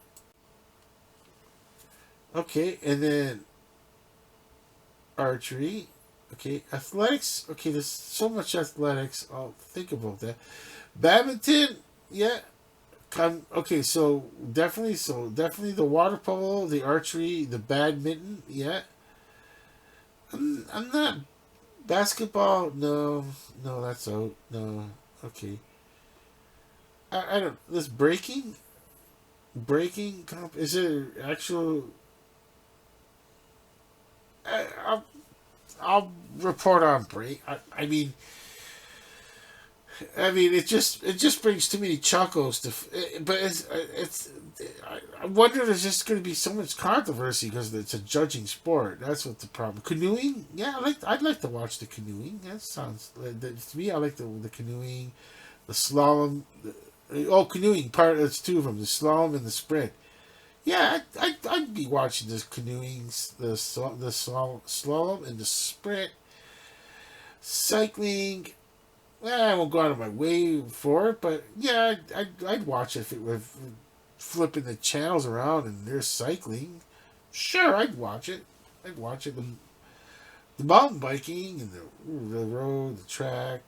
Okay, and then archery. Okay, athletics. Okay, there's so much athletics. I'll think about that. Badminton. Yeah. Okay, so definitely the water polo, the archery, the badminton. Yeah. I'm not basketball. No, no, that's out. No. Okay. I don't. This breaking comp. Is it actual? I, I'll I'll report on break. I mean, it just brings too many chuckles to. But I wonder if there's just going to be so much controversy because it's a judging sport. That's what the problem. Canoeing, yeah, I'd like to watch the canoeing. That sounds to me. I like the canoeing, the slalom. Canoeing part. It's two of them: the slalom and the sprint. Yeah, I'd be watching this canoeing, the slalom and the sprint, cycling. Well, I won't go out of my way for it, but yeah, I'd watch it if it was flipping the channels around and they're cycling. Sure, I'd watch it. I'd watch it. The mountain biking and the road, the track.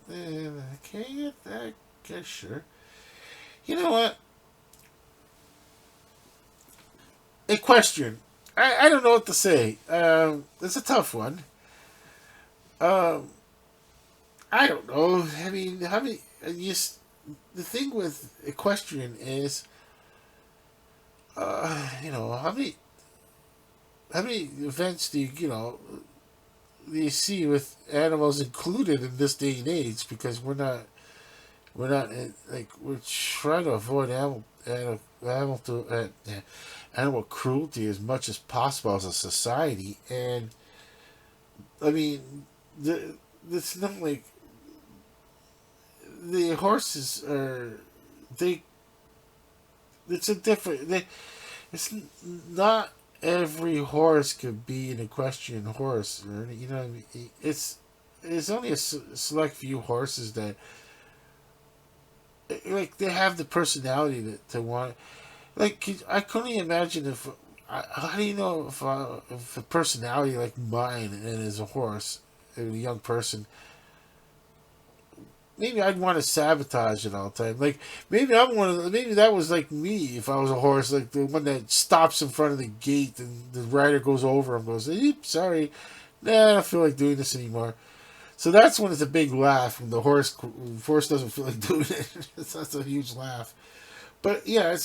Okay, yeah, I guess sure. You know what? Equestrian. I don't know what to say. It's a tough one. Um, I don't know. I mean, how many? Just the thing with equestrian is, how many events do you see with animals included in this day and age? Because we're trying to avoid animal cruelty as much as possible as a society, and I mean, it's not like the horses are they. It's a different. It's not every horse could be an equestrian horse, or you know what I mean. It's only a select few horses that like they have the personality to want. Like I couldn't imagine if. How do you know if a personality like mine and as a horse, and a young person, maybe I'd want to sabotage it all the time. Like maybe I'm one of the, maybe that was like me if I was a horse, like the one that stops in front of the gate and the rider goes over and goes, "Eep, sorry, nah, I don't feel like doing this anymore." So that's when it's a big laugh when the horse doesn't feel like doing it. That's a huge laugh. But yeah,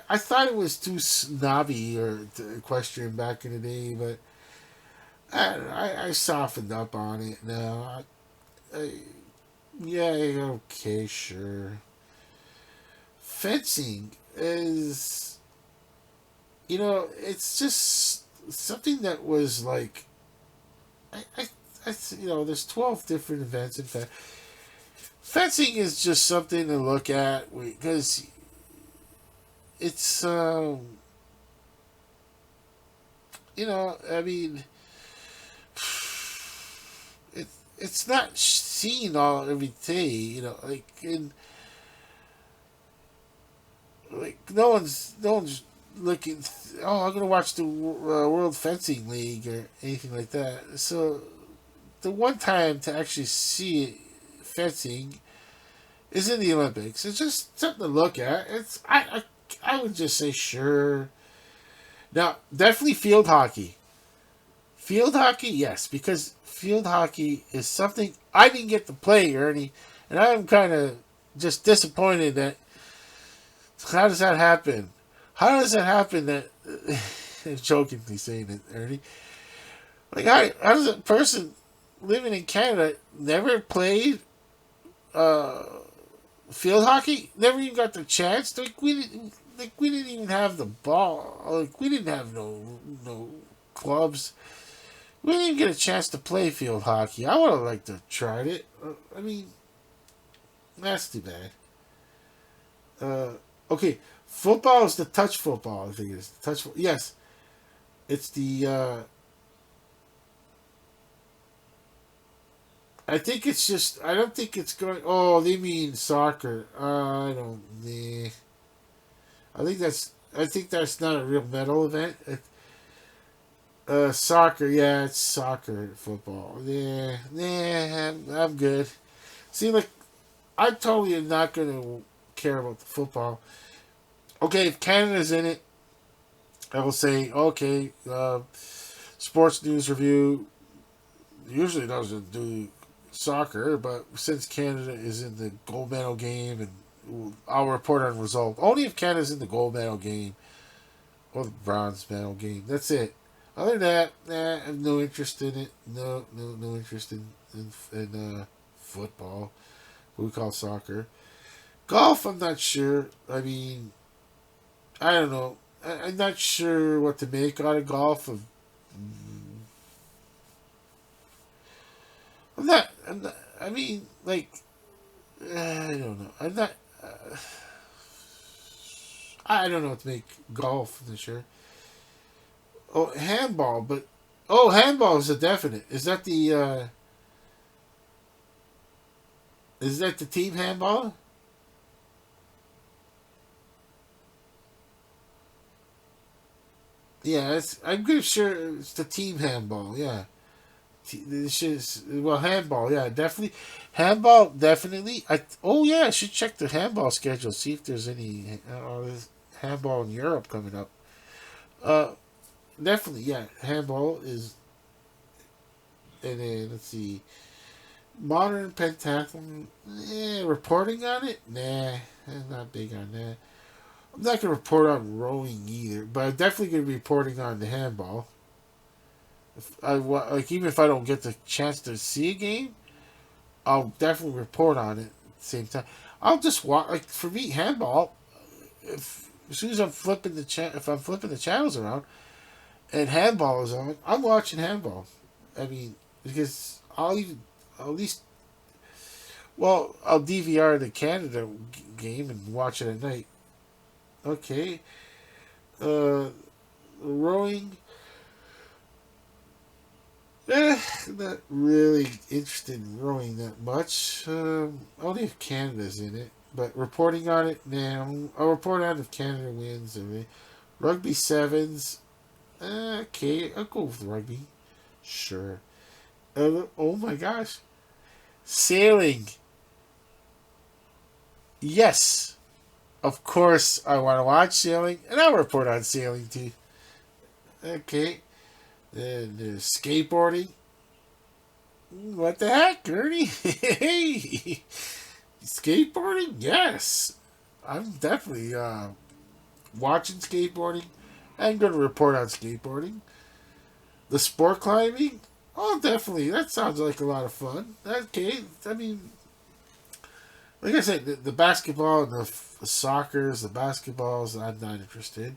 I thought it was too snobby or equestrian back in the day, but I softened up on it now. I, yeah, okay, sure. Fencing is, it's just something that was like, I, there's 12 different events in fact. Fencing is just something to look at because it's, I mean, it's not seen all every day, like in like no one's looking. Oh, I'm gonna watch the World Fencing League or anything like that. So the one time to actually see fencing is in the Olympics. It's just something to look at. I would just say sure. Now definitely field hockey. Field hockey, yes, because field hockey is something I didn't get to play, Ernie, and I'm kind of just disappointed that. How does that happen? How does it happen that? Jokingly saying it, Ernie. Like, how does a person living in Canada never played uh, field hockey? Never even got the chance. Like we didn't even have the ball. Like we didn't have no clubs. We didn't even get a chance to play field hockey. I would have liked to have tried it. I mean, that's too bad. Uh, okay, football is the touch football. I think it is touch. Yes, it's the. I think it's just. I don't think it's going. Oh, they mean soccer. I don't. Nah. I think that's. I think that's not a real medal event. Soccer. Yeah, it's soccer football. Yeah, nah. I'm good. See, like I totally am not gonna care about the football. Okay, if Canada's in it, I will say okay. Sports news review usually doesn't do soccer, but since Canada is in the gold medal game, and I'll report on result only if Canada's in the gold medal game or the bronze medal game. That's it. Other than that, I have no interest in it. No interest in football. What we call soccer. Golf, I'm not sure. I mean, I don't know. I'm not sure what to make out of golf. I'm not. I mean, like, I don't know. I'm not. I don't know what to make golf for sure. Oh, handball, but handball is a definite. Is that the team handball? Yeah, I'm pretty sure it's the team handball. Yeah, this is well handball. Yeah, definitely handball. Definitely. Yeah, I should check the handball schedule. See if there's any handball in Europe coming up. Uh, Definitely. Yeah, handball is. And then let's see, modern pentathlon. Reporting on it. Nah, I'm not big on that. I'm not gonna report on rowing either, but I'm definitely gonna be reporting on the handball. Like even if I don't get the chance to see a game, I'll definitely report on it at the same time. I'll just watch. Like for me, handball. If as soon as I'm flipping if I'm flipping the channels around, and handball is on. I'm watching handball. I mean, because I'll at least, well, I'll DVR the Canada game and watch it at night. Okay. Uh, Rowing. Not really interested in rowing that much. Only if Canada's in it. But reporting on it now, I'll report on if Canada wins. I mean, rugby sevens. Okay, I'll go with rugby. Sure. Oh my gosh. Sailing. Yes. Of course, I want to watch sailing, and I'll report on sailing too. Okay. Then there's skateboarding. What the heck, Ernie? Hey! Skateboarding? Yes. I'm definitely watching skateboarding. I'm going to report on skateboarding. The sport climbing? Oh, definitely. That sounds like a lot of fun. Okay. I mean, like I said, the basketball and the soccers, the basketballs, I'm not interested.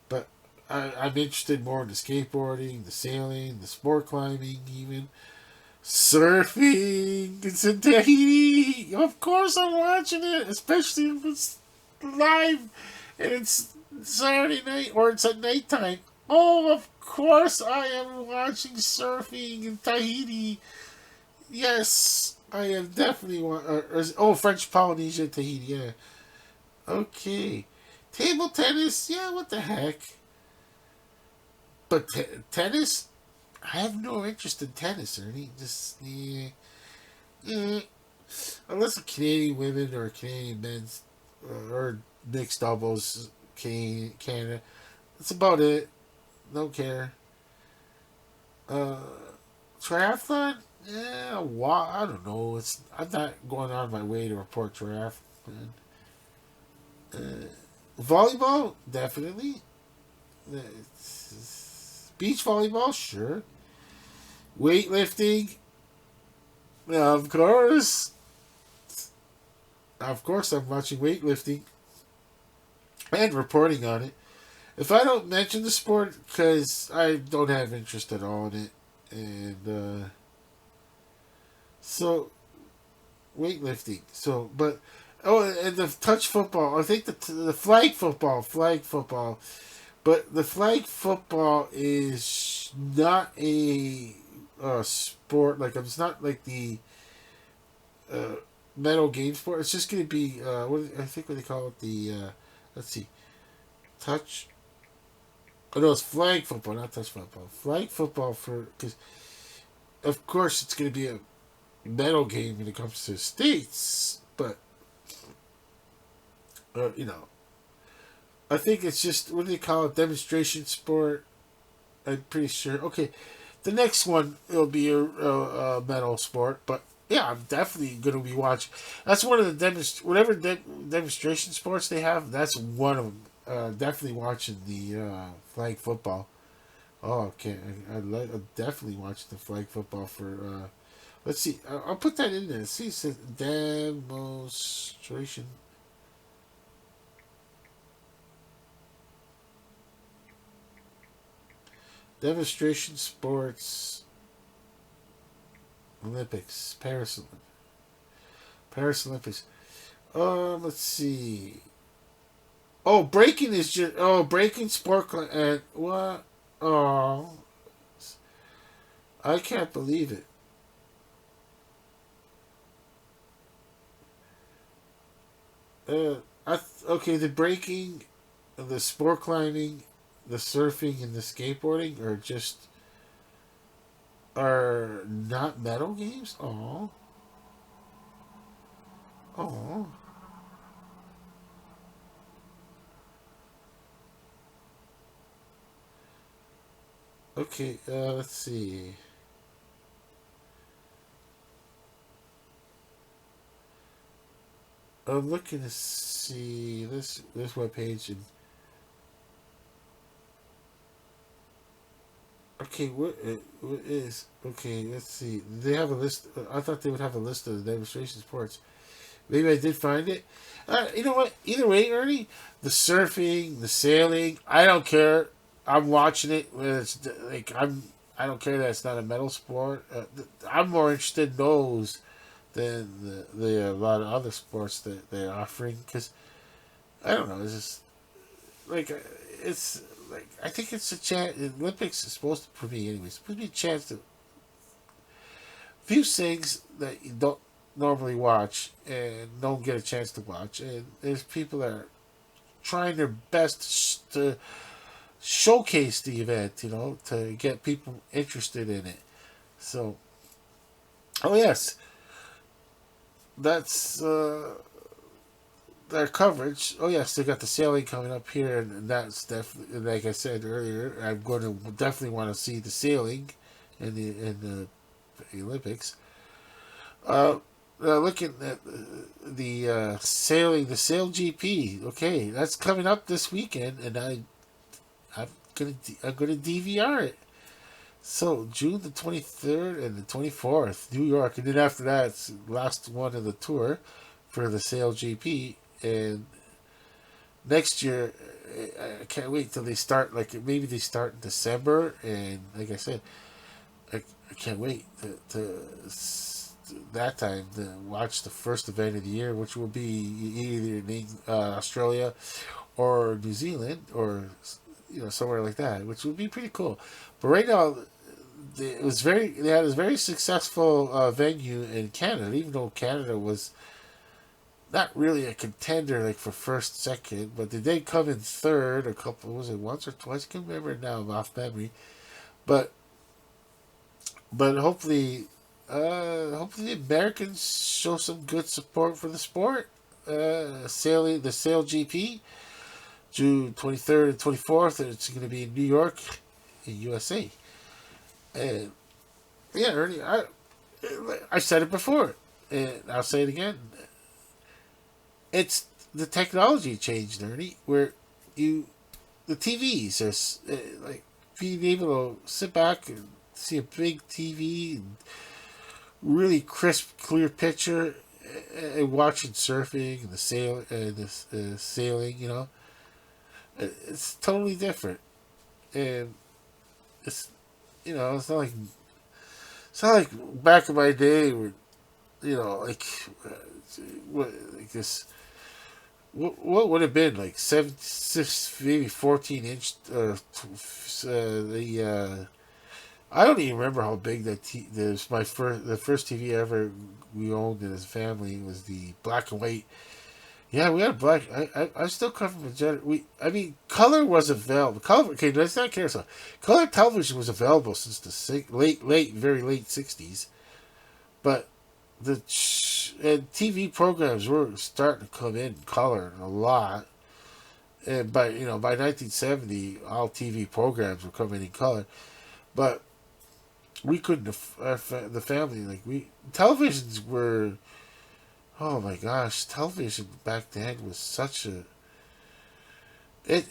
But I'm interested more in the skateboarding, the sailing, the sport climbing, even. Surfing. It's in Tahiti. Of course I'm watching it, especially if it's live and it's Saturday night or it's at nighttime. Oh, of course I am watching surfing in Tahiti. Yes, I am definitely oh, French Polynesia, Tahiti. Yeah. Okay. Table tennis. Yeah, what the heck? But tennis. I have no interest in tennis, Ernie. Just yeah. Unless it's Canadian women or Canadian men's or mixed doubles, Canada. That's about it. Don't care. Uh, Triathlon? Yeah, I don't know. I'm not going on my way to report triathlon. Uh, Volleyball? Definitely. Beach volleyball? Sure. Weightlifting? Of course. Of course, I'm watching weightlifting and reporting on it. If I don't mention the sport, because I don't have interest at all in it, and so weightlifting. So, but oh, and the touch football. I think the flag football, but the flag football is not a sport. Like it's not like the uh, medal game sport. It's just going to be I think what they call it, the let's see, touch. Oh no, it's flag football, not touch football. Flag football for because of course it's going to be a medal game when it comes to states, but you know, I think it's just what do they call it? Demonstration sport. I'm pretty sure. Okay, the next one it'll be a medal sport, but yeah, I'm definitely going to be watching. That's one of the whatever demonstration sports they have. That's one of them. Definitely watching the flag football. Oh, okay. I'll definitely watch the flag football for. Let's see. I'll put that in there. See, it says demonstration. Demonstration sports. Olympics. Paris Olympics. Let's see. Oh, breaking is just breaking sport and what? Oh, I can't believe it. Okay, the breaking, the sport climbing, the surfing, and the skateboarding are not medal games. Oh, oh. Okay, let's see. I'm looking to see this webpage and okay, what is okay? Let's see. They have a list. I thought they would have a list of the demonstration sports. Maybe I did find it. You know what? Either way, Ernie, the surfing, the sailing, I don't care. I'm watching it. When it's like I don't care that it's not a medal sport. I'm more interested in those than the a lot of other sports that they're offering because I don't know. It's just like it's like I think it's a chance. The Olympics is supposed to, for me anyways, supposed to be a chance to view things that you don't normally watch and don't get a chance to watch. And there's people that are trying their best to showcase the event, to get people interested in it. So, oh yes, that's their coverage. Oh yes, they got the sailing coming up here, and that's definitely, like I said earlier, I'm going to definitely want to see the sailing in the Olympics. Uh, looking at the sailing, the sail GP. Okay, that's coming up this weekend, and I'm I'm gonna DVR it. So June the 23rd and the 24th, New York, and then after that, it's the last one of the tour for the Sail GP. And next year, I can't wait till they start. Like maybe they start in December, and like I said, I can't wait to that time to watch the first event of the year, which will be either in Australia or New Zealand or somewhere like that, which would be pretty cool. But right now, they had a very successful venue in Canada, even though Canada was not really a contender like for first, second, but they did come in third a couple. Was it once or twice? I can't remember now off memory. But hopefully the Americans show some good support for the sport. Sailing the Sail GP, June 23rd and 24th, and it's going to be in New York, in USA. And yeah, Ernie, I said it before, and I'll say it again. It's the technology changed, Ernie, where you the TVs are like being able to sit back and see a big TV and really crisp, clear picture, and watching surfing and the sailing. It's totally different, and it's it's not like back in my day where like what like this. What would have been like 7, 6, maybe 14 inch? The I don't even remember how big this the first TV ever we owned in his family was the black and white. Yeah, we had black. I still come from a I mean, color was available. Color. Okay, let's not care. So, color television was available since the very late '60s, but and TV programs were starting to come in color a lot. And by 1970, all TV programs were coming in color, but we couldn't. The family like we televisions were. Oh my gosh, television back then was such a it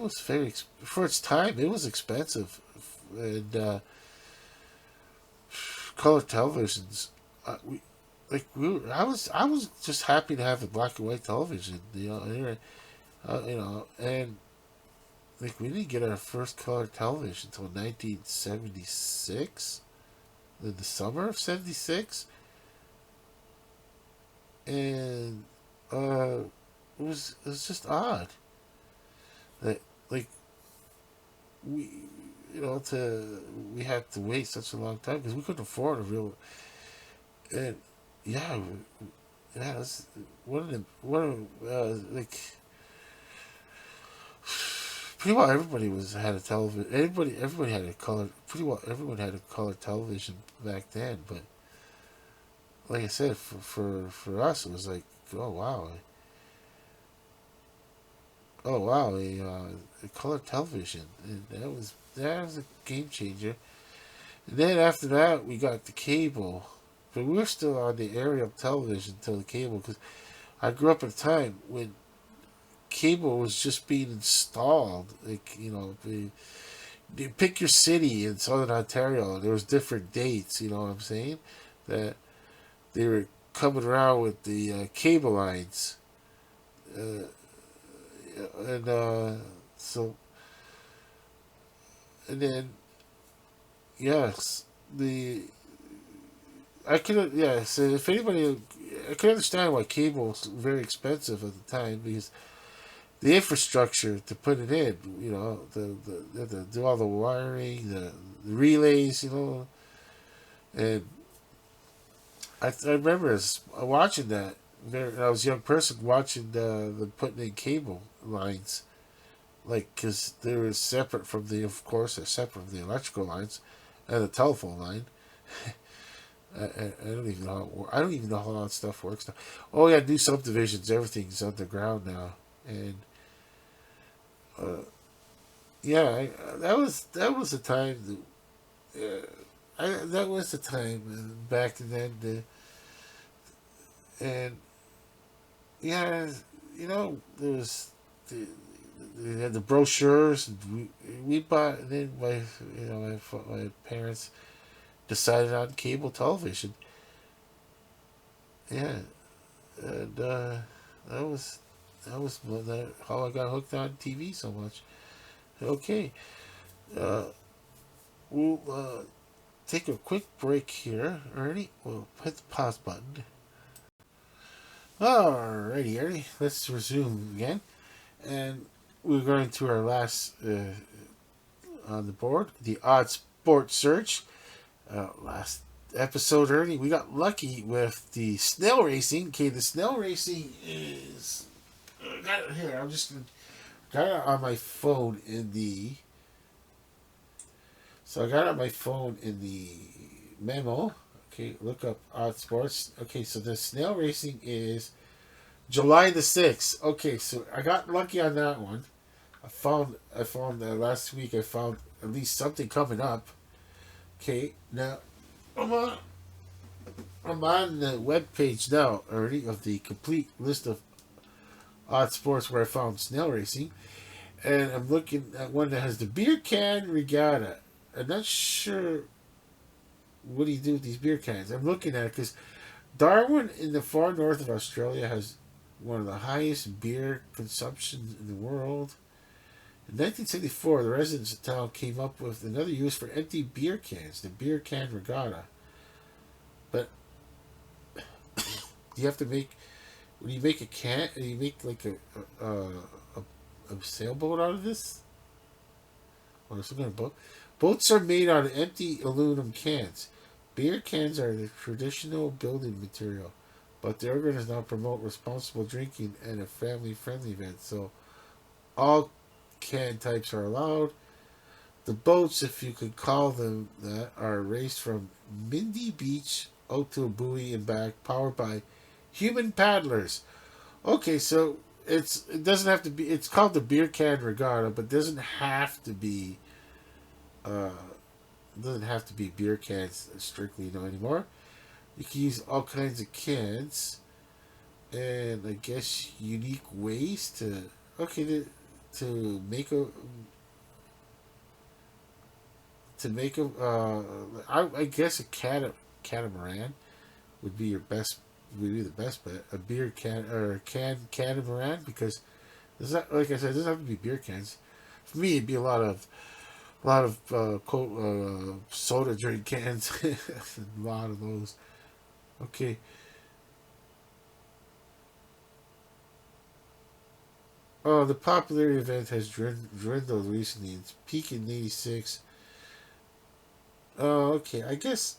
was very for its time. It was expensive, and color televisions. We like we were, I was just happy to have a black and white television. And like we didn't get our first color television until 1976, in the summer of '76, and uh, it was just odd that like we to we had to wait such a long time because we couldn't afford a real and yeah yeah that's like pretty well everybody had a television. Everybody had a color. Pretty well everyone had a color television back then. But like I said, for us, it was like, oh wow, a color television, and that was a game changer. And then after that, we got the cable, but we were still on the aerial television until the cable, because I grew up at a time when cable was just being installed. Like you pick your city in Southern Ontario. There was different dates. You know what I'm saying? That they were coming around with the cable lines, and So, and then, yes, the I can, yeah. So if anybody, I can understand why cable was very expensive at the time, because the infrastructure to put it in, the do all the wiring, the relays, and I remember watching that. I was a young person watching the putting in cable lines, like, because they were separate from of course, they're separate from the electrical lines and the telephone line. I don't even know. I don't even know how all that stuff works now. Oh yeah, new subdivisions. Everything's underground now, and uh, yeah, that was the time. That was the time back then. And yeah, there was the, they had the brochures. And we bought. And then my parents decided on cable television. Yeah, and that was how I got hooked on TV so much. Okay, uh, we'll take a quick break here, Ernie. We'll hit the pause button. Alrighty, Ernie. Let's resume again, and we're going to our last on the board, the odd sport search. Last episode, Ernie, we got lucky with the snail racing. Okay, the snail racing is got it here. I'm just got it on my phone in the. So I got it on my phone in the memo. Okay, look up odd sports. Okay, so the snail racing is July the 6th. Okay, so I got lucky on that one. I found last week. I found at least something coming up. Okay, now I'm on I'm on the web page now, already, of the complete list of odd sports where I found snail racing, and I'm looking at one that has the beer can regatta. I'm not sure what do you do with these beer cans. I'm looking at it because Darwin in the far north of Australia has one of the highest beer consumptions in the world. In 1974, the residents of the town came up with another use for empty beer cans, the beer can regatta. But you have to make when you make a can, you make like a sailboat out of this, or some kind of boat. Boats are made out of empty aluminum cans. Beer cans are the traditional building material, but the organizers now promote responsible drinking and a family-friendly event. So all can types are allowed. The boats, if you could call them that, are raced from Mindy Beach out to a buoy and back, powered by human paddlers. Okay, so it doesn't have to be. It's called the beer can regatta, but doesn't have to be. Uh, doesn't have to be beer cans strictly anymore. You can use all kinds of cans, and I guess unique ways to to make a I guess a catamaran would be your best would be the best bet. A beer can or a catamaran, because there's not, like I said, it doesn't have to be beer cans. For me, it'd be a lot of soda drink cans, a lot of those. Okay. Oh, the popularity event has dwindled recently. It's peaked in '86. Oh, okay. I guess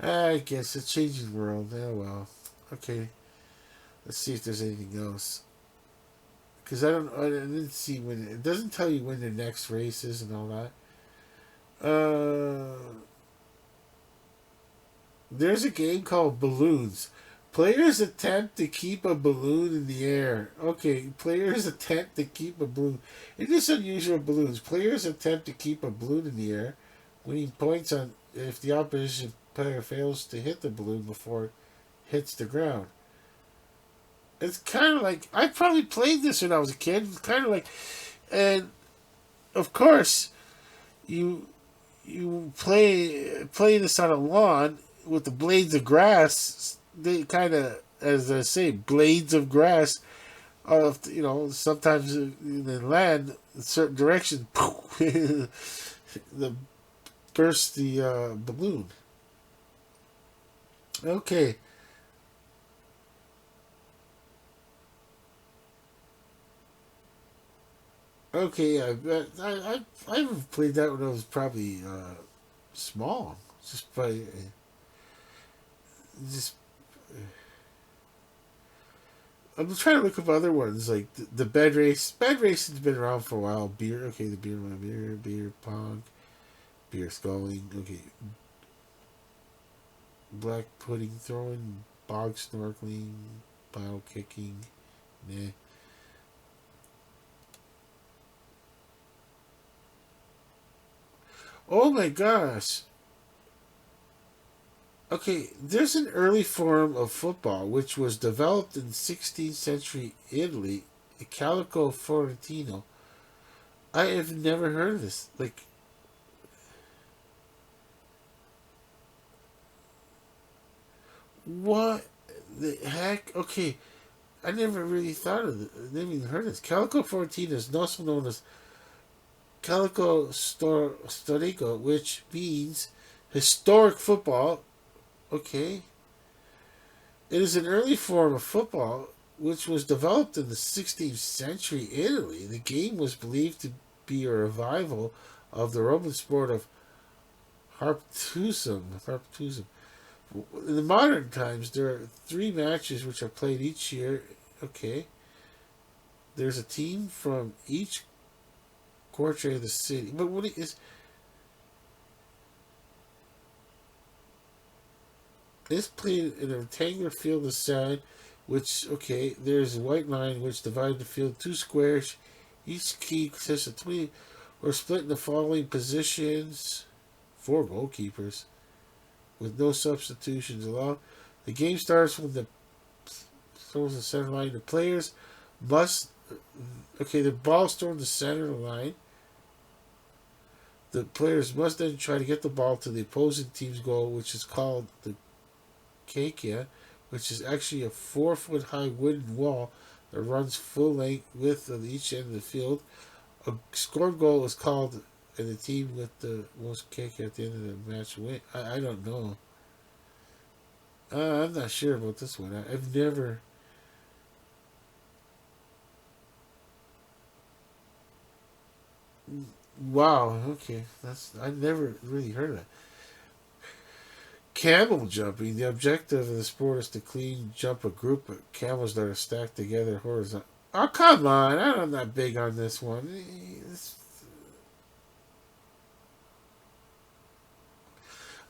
I guess it's changing world. Oh well. Okay. Let's see if there's anything else. Because I didn't see when it doesn't tell you when the next race is and all that. Uh, there's a game called Balloons. Players attempt to keep a balloon in the air. Okay, players attempt to keep a balloon. In this unusual balloons, players attempt to keep a balloon in the air, winning points on if the opposition player fails to hit the balloon before it hits the ground. It's kind of like I probably played this when I was a kid. It's kind of like, and of course, you you play this on a lawn with the blades of grass. They kind of, as I say, blades of grass. sometimes in the land, in certain direction, the burst the balloon. Okay, okay, I've played that when I was probably small, just by just. I'm trying to look up other ones like the bed race. Bed race has been around for a while. Beer, okay, the beer pong, beer sculling. Okay, black pudding throwing, bog snorkeling, bottle kicking. Nah. Oh my gosh. Okay, there's an early form of football which was developed in 16th century Italy, Calico Fortino. I have never heard of this. Like, what the heck? Okay, I never really thought of it. I never even heard of this. Calico Fortino is also known as Calico Storico, which means historic football. Okay, it is an early form of football which was developed in the 16th century Italy. The game was believed to be a revival of the Roman sport of harptusum. In the modern times, there are three matches which are played each year. Okay, there's a team from each quarter of the city. But what is played in a rectangular field of sand, which there's a white line which divides the field two squares. Each key consists of 20 or split in the following positions. Four goalkeepers with no substitutions allowed. The game starts when the throws the center line. The players must the ball stormed the center line. The players must then try to get the ball to the opposing team's goal, which is called the cacia, which is actually a 4 foot high wooden wall that runs full length width of each end of the field. A scored goal is called, and the team with the most cacia at the end of the match win. I don't know. I'm not sure about this one. I've never. Wow. Okay, that's I never really heard of that. Camel jumping. The objective of the sport is to clean jump a group of camels that are stacked together horizontally. Oh come on! I'm not big on this one.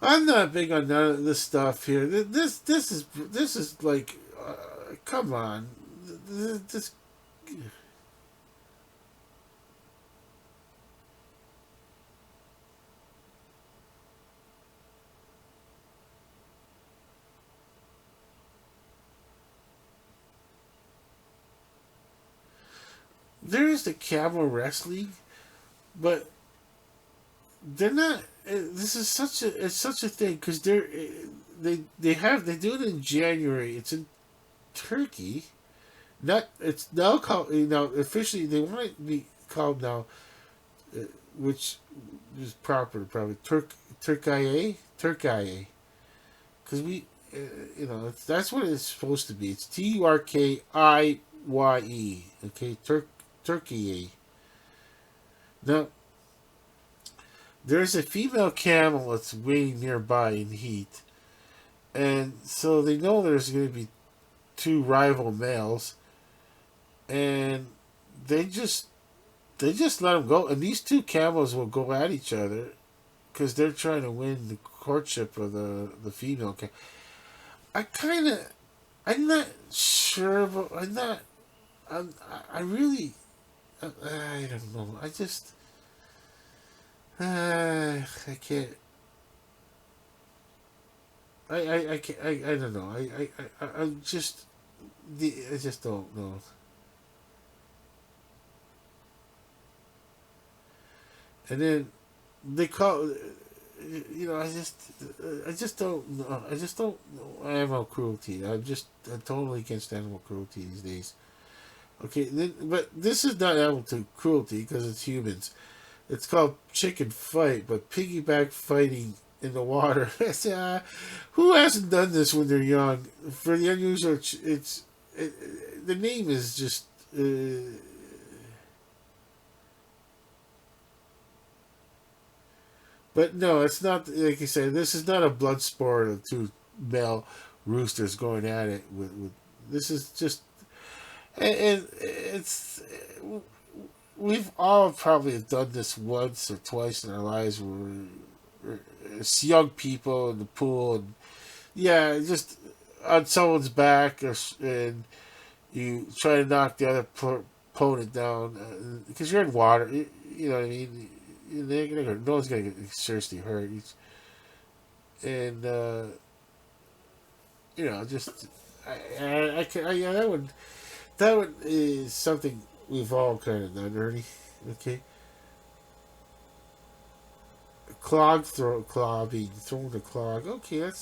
I'm not big on none of this stuff here. This is like, come on. This there is the camel wrestling, but they're not. This is such a thing because they do it in January. It's in Turkey. Not it's now called now officially they want it to be called now, uh, which is proper probably Turkiye because that's what it's supposed to be. It's Turkiye. Okay, Turkiye. Now there's a female camel that's waiting nearby in heat, and so they know there's going to be two rival males, and they just they just let them go, and these two camels will go at each other because they're trying to win the courtship of the female. I kind of I'm not sure, but I really I don't know. I can't. I can't. I don't know. I'm just. I just don't know. And then they call. I just don't know. I just don't know animal cruelty. I'm totally against animal cruelty these days. Okay, but this is not animal to cruelty because it's humans. It's called chicken fight, but piggyback fighting in the water. Who hasn't done this when they're young? For the unusual, the name is just. But no, it's not. Like you said, this is not a blood sport of two male roosters going at it. With this is just, and it's we've all probably done this once or twice in our lives where it's young people in the pool and yeah, just on someone's back and you try to knock the other opponent down because you're in water. You know what I mean? No one's gonna get seriously hurt. And just yeah, that one is something we've all kind of done, Ernie. Okay, throwing the clog. Okay, that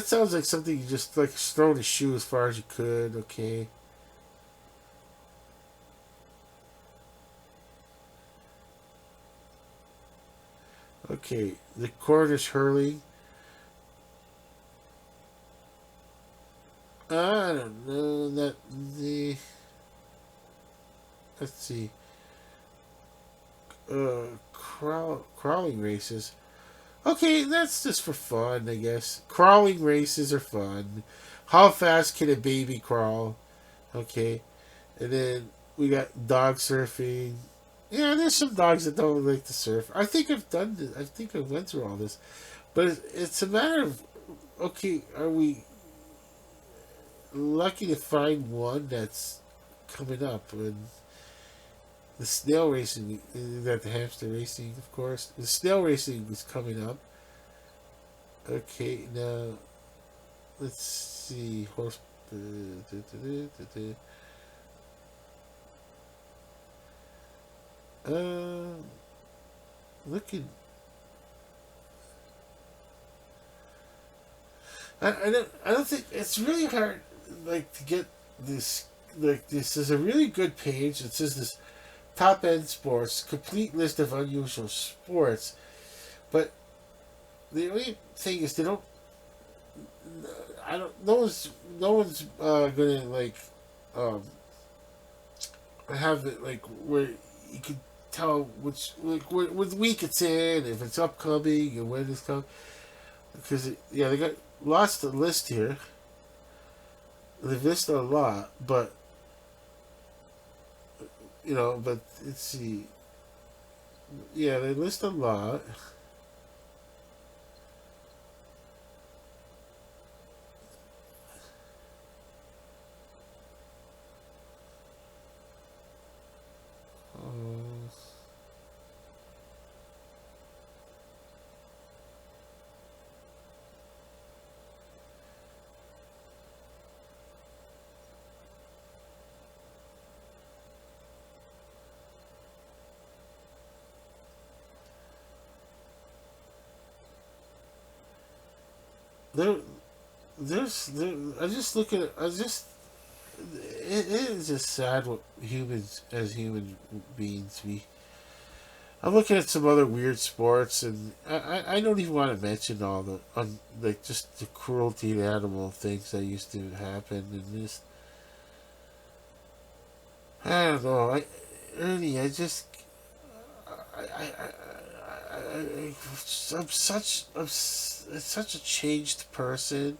sounds like something you just like throw the shoe as far as you could. Okay, okay. The Cornish hurling. I don't know that the. Let's see. Crawling races. Okay, that's just for fun, I guess. Crawling races are fun. How fast can a baby crawl? Okay, and then we got dog surfing. Yeah, there's some dogs that don't like to surf. I think I've done this. I think I went through all this, but it's a matter of okay, are we lucky to find one that's coming up? And the snail racing, that the hamster racing, of course. The snail racing is coming up. Okay, now let's see. Horse. Uh, looking. I don't think it's really hard. Like to get this. Like this is a really good page. It says this top end sports complete list of unusual sports, but the only thing is they don't. I don't. No one's gonna like um, have it like where you can tell which like what week it's in, if it's upcoming, and when it's coming. Because yeah, they got lots to list here. They've listed a lot, but but let's see. Yeah, they list a lot. Um, there, I just look at. I just. It is just sad what humans, as human beings, we. I'm looking at some other weird sports, and I don't even want to mention all the like just the cruelty to animal things that used to happen, and just I don't know. Ernie, I just I'm such a changed person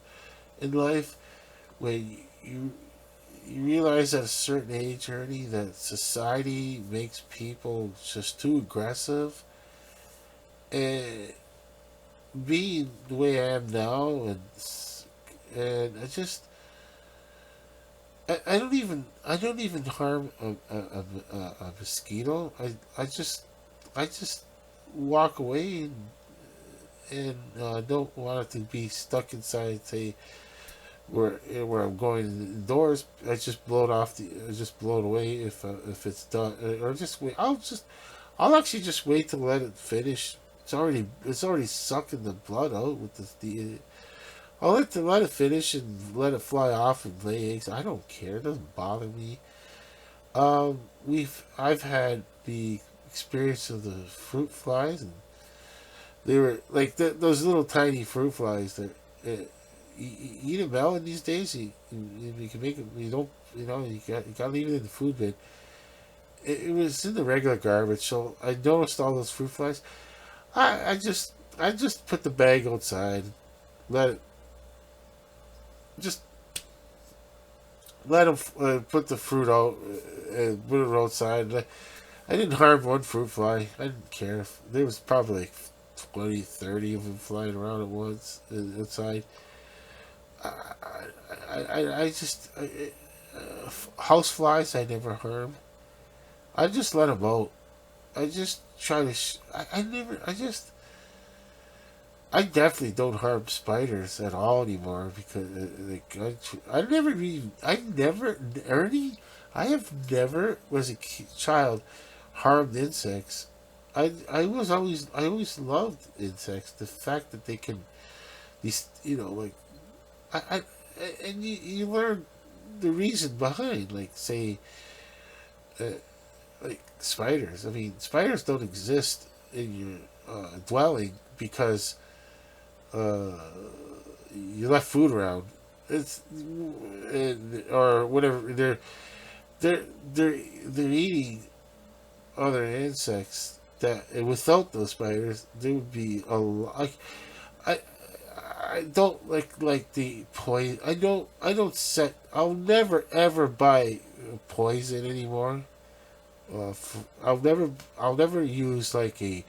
in life when you realize at a certain age, Ernie, that society makes people just too aggressive, and being the way I am now, and I don't even harm a mosquito. I just walk away and don't want it to be stuck inside. Say where I'm going indoors, I just blow it away if it's done, or just wait. I'll actually just wait to let it finish. It's already sucking the blood out with the I'll let it finish and let it fly off and lay eggs. I don't care. It doesn't bother me. I've had the experience of the fruit flies, and they were like those little tiny fruit flies that you eat a melon these days. You can make it. You don't. You got to leave it in the food bin. It was in the regular garbage, so I noticed all those fruit flies. I just put the bag outside, let it just let them put the fruit out and put it outside. I didn't harm one fruit fly. I didn't care. There was probably like 20, 30 of them flying around at once outside. I, I just house flies I never harm. I just let them out. I just try to. I never. I definitely don't harm spiders at all anymore because like I never really. I never Ernie. I have never, as a child, harmed insects. I always loved insects. The fact that they can these like I and you learn the reason behind, like, say, uh, like spiders. I mean, spiders don't exist in your dwelling because uh, you left food around. It's or whatever. They're they're eating other insects that, and without those spiders, there would be a lot. I I don't like the poison. I don't set. I'll never ever buy poison anymore. I'll never use like a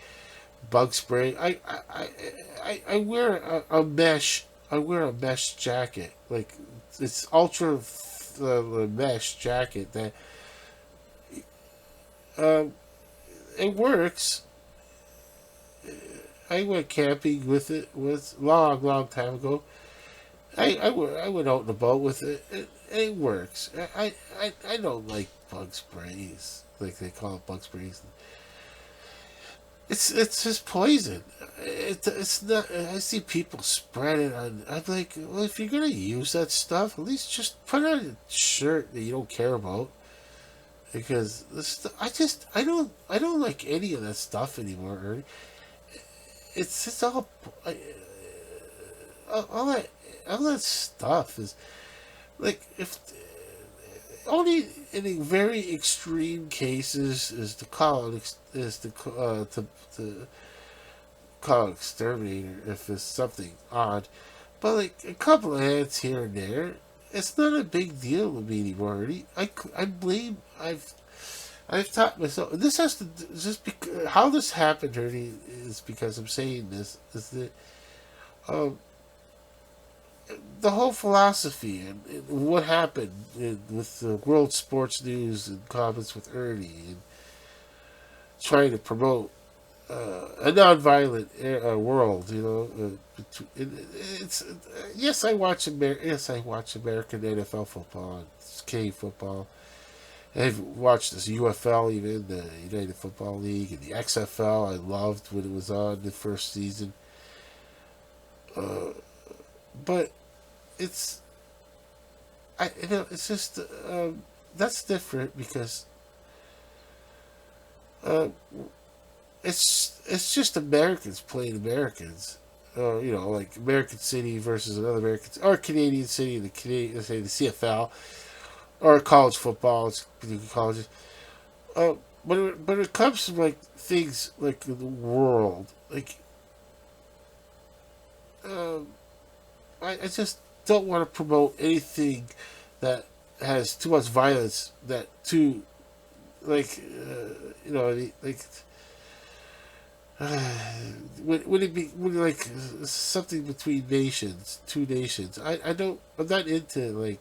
bug spray. I wear a mesh. I wear a mesh jacket. Like, it's ultra mesh jacket that um, it works. I went camping with it was long time ago. I went out and about with it. It works. I don't like bug sprays, like they call it bug sprays. It's just poison. It's not. I see people spread it on. I'm like, well, if you're gonna use that stuff, at least just put it on a shirt that you don't care about. Because I don't like any of that stuff anymore, Ernie. It's all all that all that stuff is like, if only in a very extreme cases is to call it to call it exterminator if it's something odd, but like a couple of ants here and there, it's not a big deal to me anymore. Already. I blame I've taught myself. This has to just because how this happened, Ernie, is because I'm saying this is that um, the whole philosophy and what happened with the world sports news and comments with Ernie and trying to promote a non-violent world. It's yes, I watch American NFL football, it's K football. I've watched this UFL, even the United Football League, and the XFL. I loved when it was on the first season. Uh, but it's it's just that's different because uh, it's just Americans playing Americans. Like American City versus another American, or Canadian City, the Canadian, say the CFL, or college football, it's colleges. Uh, but when it comes to like things like the world, like um, I just don't want to promote anything that has too much violence. That too, like like would it be like something between nations, two nations? I don't. I'm not into like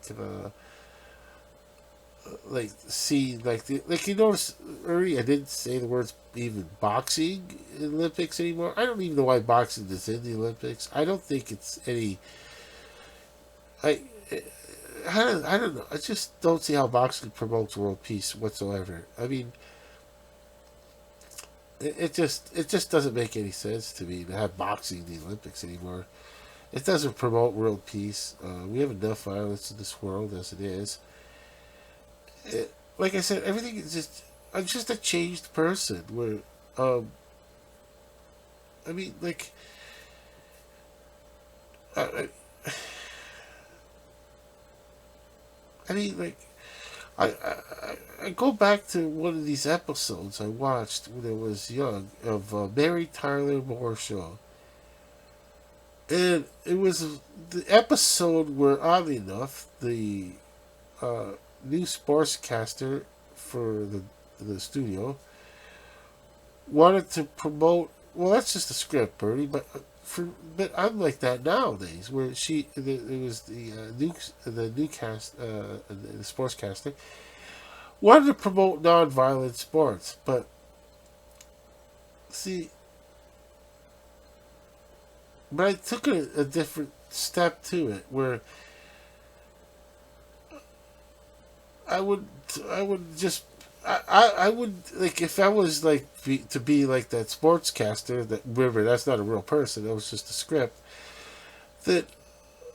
see like you notice earlier I didn't say the words even boxing in Olympics anymore. I don't even know why boxing is in the Olympics. I don't think it's any. I I don't know. I just don't see how boxing promotes world peace whatsoever. I mean, it just doesn't make any sense to me to have boxing in the Olympics anymore. It doesn't promote world peace. We have enough violence in this world as it is. Like I said, everything is just. I'm just a changed person. Where, um, I mean, like, I, I mean, like, I go back to one of these episodes I watched when I was young of Mary Tyler Moore Show, and it was the episode where, oddly enough, the uh, new sportscaster for the studio wanted to promote. Well, that's just a script, Bertie. But I'm like that nowadays, where it was the newcast the sportscaster wanted to promote non-violent sports, but see, but I took a different step to it, where I would I would just I would like if I was like to be like that sportscaster that remember that's not a real person, that was just a script, that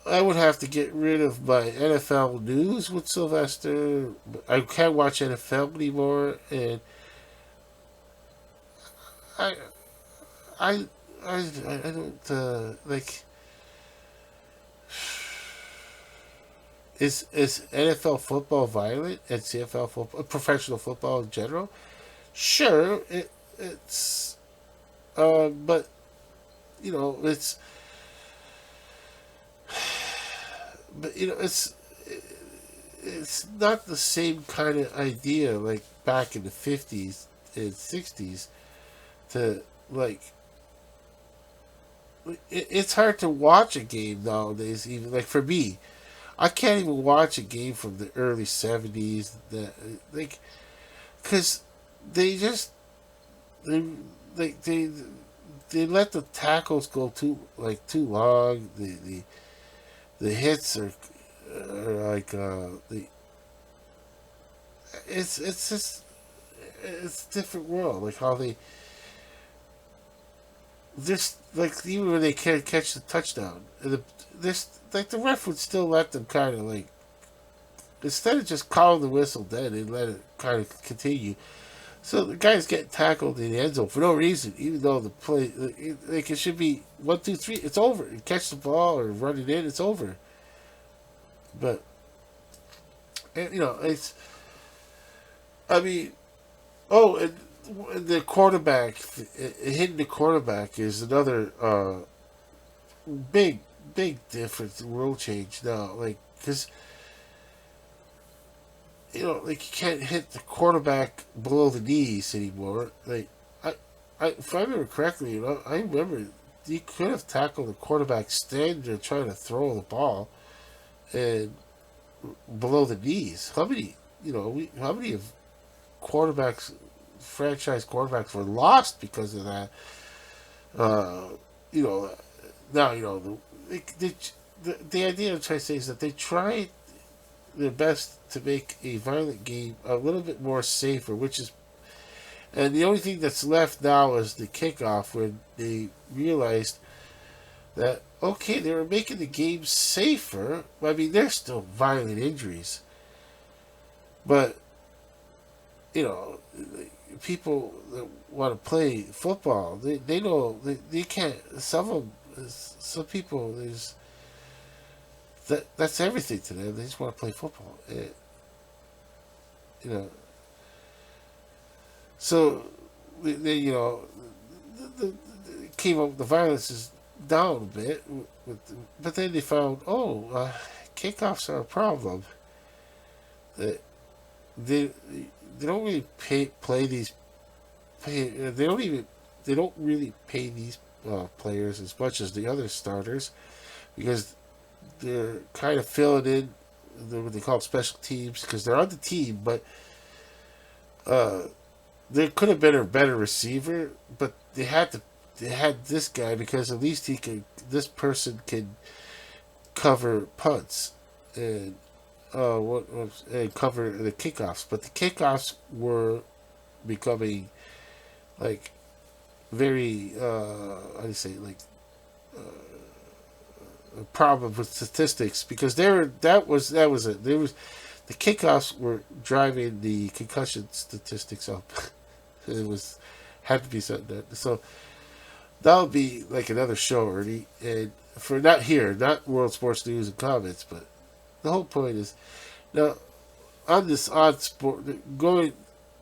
I would have to get rid of my NFL news with Sylvester. I can't watch NFL anymore, and I I I don't like. Is NFL football violent and CFL football, professional football in general? Sure, it's but it's but it's not the same kind of idea like back in the 50s and 60s to like it's hard to watch a game nowadays, even like for me. I can't even watch a game from the early 70s that like because they just they like they let the tackles go too long. The hits are like the it's just it's a different world, like how they just like even when they can't catch the touchdown, this like the ref would still let them kind of like instead of just calling the whistle dead, they let it kind of continue. So the guy's getting tackled in the end zone for no reason, even though the play like it should be 1, 2, 3, it's over. You catch the ball or run it in, it's over. But it's I mean, oh, and the quarterback hitting the quarterback is another big big difference, rule change now. Like because like you can't hit the quarterback below the knees anymore. Like if I remember correctly, I remember you could have tackled the quarterback standing there trying to throw the ball and below the knees. How many how many of quarterbacks, franchise quarterbacks, were lost because of that? Uh, you know, now the idea I'm trying to say is that they try their best to make a violent game a little bit more safer, which is, and the only thing that's left now is the kickoff, when they realized that okay, they were making the game safer. I mean, there's still violent injuries, but you know, people that want to play football, they know they can't. Some people, that's everything to them. They just want to play football. You know, so they came up. The violence is down a bit, but then they found kickoffs are a problem. They they, they don't really play these. They don't really pay these players as much as the other starters because they're kind of filling in what they call special teams because they're on the team, but uh, there could have been a better receiver, but they had this guy because at least he could. This person could cover punts and and cover the kickoffs, but the kickoffs were becoming like very how do you say, like a problem with statistics because that was it. There was the kickoffs were driving the concussion statistics up. It was had to be something that so that'll be like another show, Ernie. And for not here, not World Sports News and Comments, but the whole point is now on this odd sport going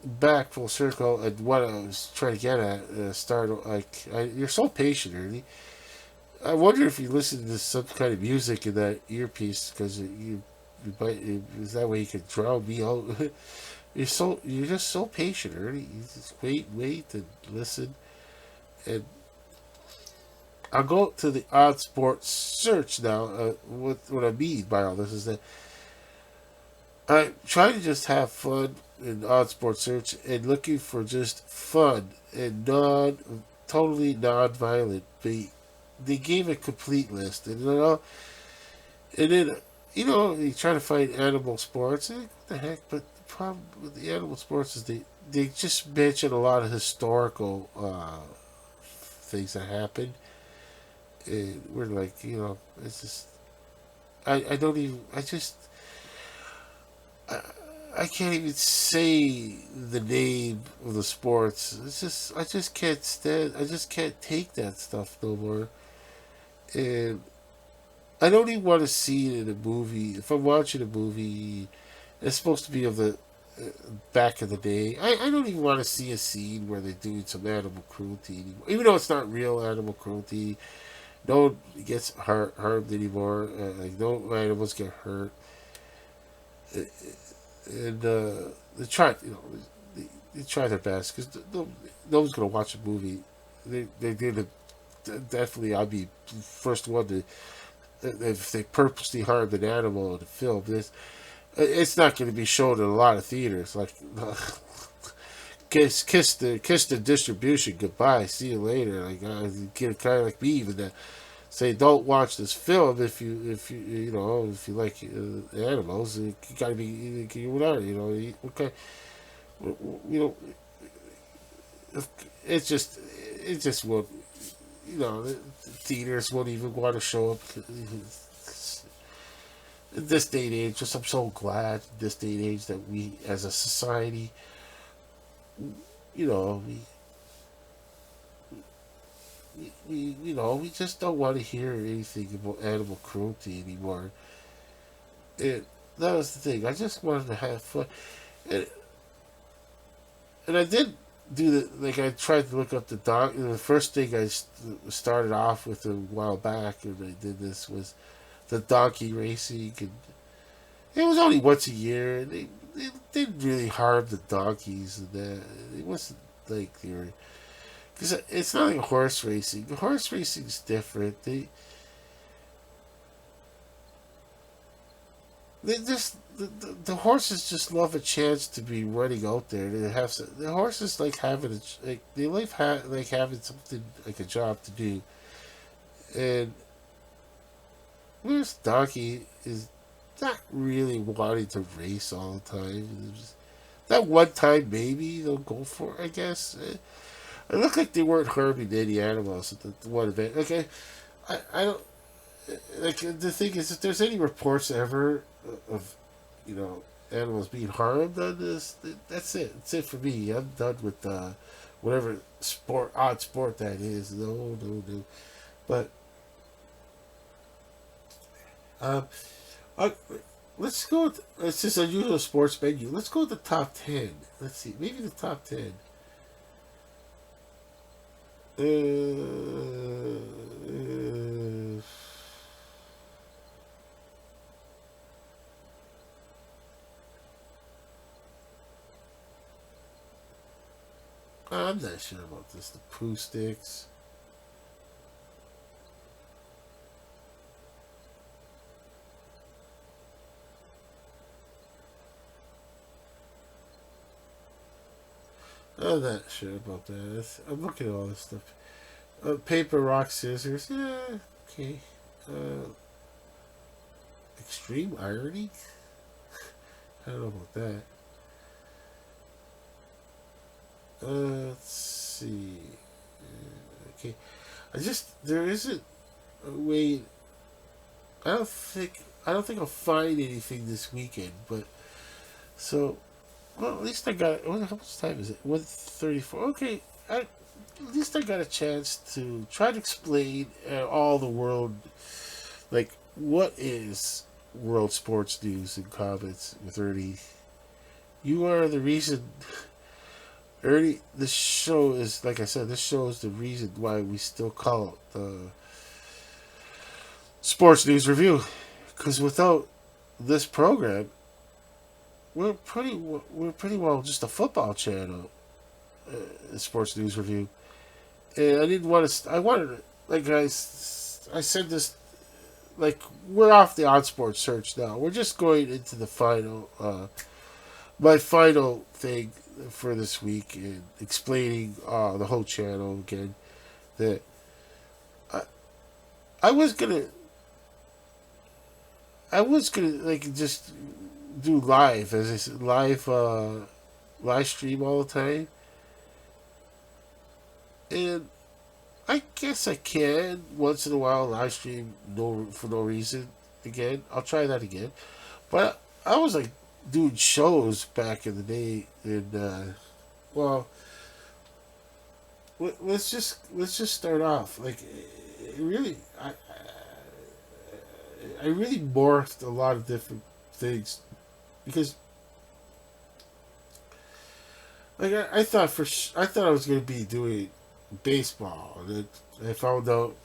back full circle and what I was trying to get at start you're so patient, Ernie. I wonder if you listen to some kind of music in that earpiece because you might is that way you can drown me out. You're just so patient, Ernie. You just wait, and listen. And I'll go to the odd sports search now. What I mean by all this is that I try to just have fun in odd sports search and looking for just fun and totally non-violent. They gave a complete list, and then you try to find animal sports. What the heck? But the problem with the animal sports is they just mention a lot of historical things that happened. And we're like, it's just I don't even I, I can't even say the name of the sports. It's just I just can't stand. I just can't take that stuff no more. And I don't even want to see it in a movie. If I'm watching a movie, it's supposed to be of the back of the day. I don't even want to see a scene where they're doing some animal cruelty anymore. Even though it's not real animal cruelty, no one gets harmed anymore. Like no animals get hurt, and they try. They try their best because no one's gonna watch a movie. They did definitely. I'd be first one to if they purposely harmed an animal in the film. It's not going to be shown in a lot of theaters. Like kiss the distribution goodbye. See you later. Like get a guy like me even that say don't watch this film if you like animals. You got to be whatever okay. You know it just won't. The theaters won't even want to show up. In this day and age, just I'm so glad this day and age that we, as a society, you know, we just don't want to hear anything about animal cruelty anymore. And that was the thing. I just wanted to have fun, and, and I did do I tried to look up the dog. The first thing I started off with a while back, and I did this was the donkey racing. And it was only once a year. And they didn't really harm the donkeys, and that it wasn't like they were because it's not like horse racing. Horse racing is different. They just the horses just love a chance to be running out there. They have the horses like having they like having something like a job to do, and whereas donkey is not really wanting to race all the time. That one time maybe they'll go for it, I guess. It looked like they weren't harming any animals at the one event. Okay, I don't like the thing is if there's any reports ever of animals being harmed on this, that's it. That's it for me. I'm done with whatever odd sport that is. No. But um, I, let's go. It's just unusual sports menu. Let's go with the top 10. Let's see, maybe the top 10. I'm not sure about this. The poo sticks. I'm not sure about that. I'm looking at all this stuff. Paper, rock, scissors. Yeah, okay. Extreme irony. I don't know about that. Let's see. Okay, there isn't a way. I don't think I'll find anything this weekend. But so, well, at least I got. How much time is it? 1:34. Okay, at least I got a chance to try to explain all the world, like what is world sports news and comments with Ernie. You are the reason, Ernie. This show is, like I said, this show is the reason why we still call it the Sports News Review. Because without this program, we're pretty well just a football channel, Sports News Review. And I didn't want to. I wanted to, like I said this, like we're off the on sports search now. We're just going into the final, my final thing for this week and explaining the whole channel again. That I I was gonna I was gonna like just do live, as I said, live stream all the time, and I guess I can once in a while live stream no for no reason. Again, I'll try that again. But I was like doing shows back in the day, and well, let's just start off. Like, it really, I really morphed a lot of different things because like I thought I thought I was gonna be doing baseball, and then I found out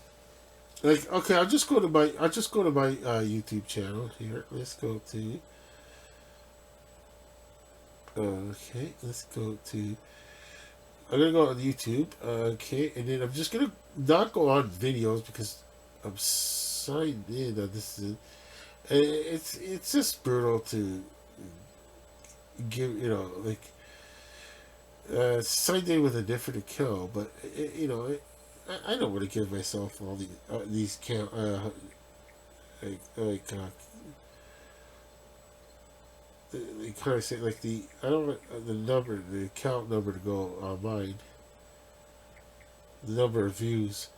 like okay, I'll just go to my YouTube channel here. Let's go to okay, let's go to I'm gonna go on YouTube, okay, and then I'm just gonna not go on videos because I'm signed in on this. It's just brutal to give like signed in with a different account, but I don't want to give myself all these count like how do I say, like I don't want the account number to go on mine, the number of views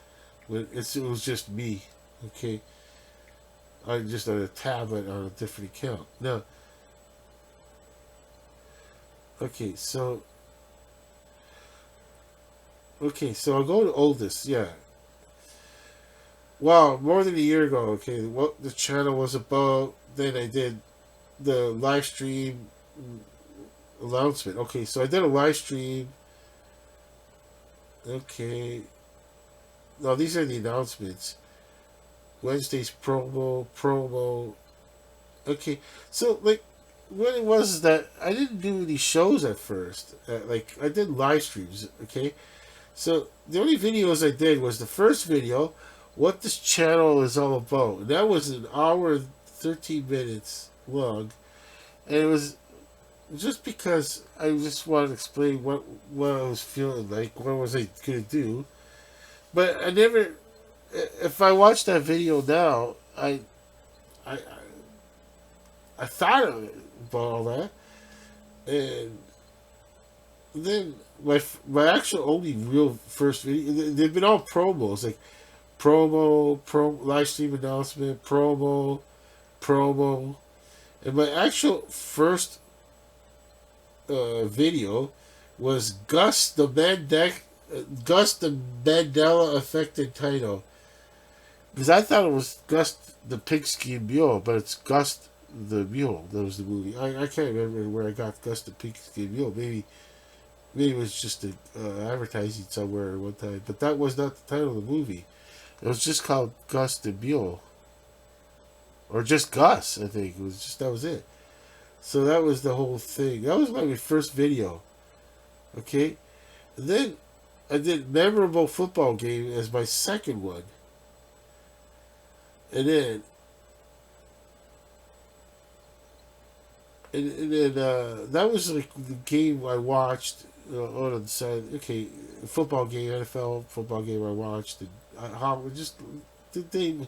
when it was just me, okay. I just on a tablet on a different account now. Okay, so I'll go to oldest. Yeah, wow, more than a year ago. Okay, what the channel was about. Then I did the live stream announcement. Okay, so I did a live stream. Okay, now these are the announcements. Wednesday's promo. Okay, so like what it was is that I didn't do any shows at first. Like I did live streams. Okay, so the only videos I did was the first video, what this channel is all about. And that was an hour and 13 minutes long, and it was just because I just wanted to explain what I was feeling like, what was I gonna do. But I never. If I watch that video now, I, I thought of it, about all that, and then my actual only real first video, they've been all promos, like live stream announcement, promo, and my actual first video was Gus the Mandela affected title, because I thought it was Gus the Pigskin Mule, but it's Gus the Mule. That was the movie. I can't remember where I got Gus the Pigskin Mule. Maybe it was just a advertising somewhere at one time, but that was not the title of the movie. It was just called Gus the Mule, or just Gus. I think it was just that was it. So that was the whole thing. That was my first video. Okay, and then I did memorable football game as my second one, and then that was like the game I watched on the side. Okay, football game, NFL football game I watched, and how just the thing.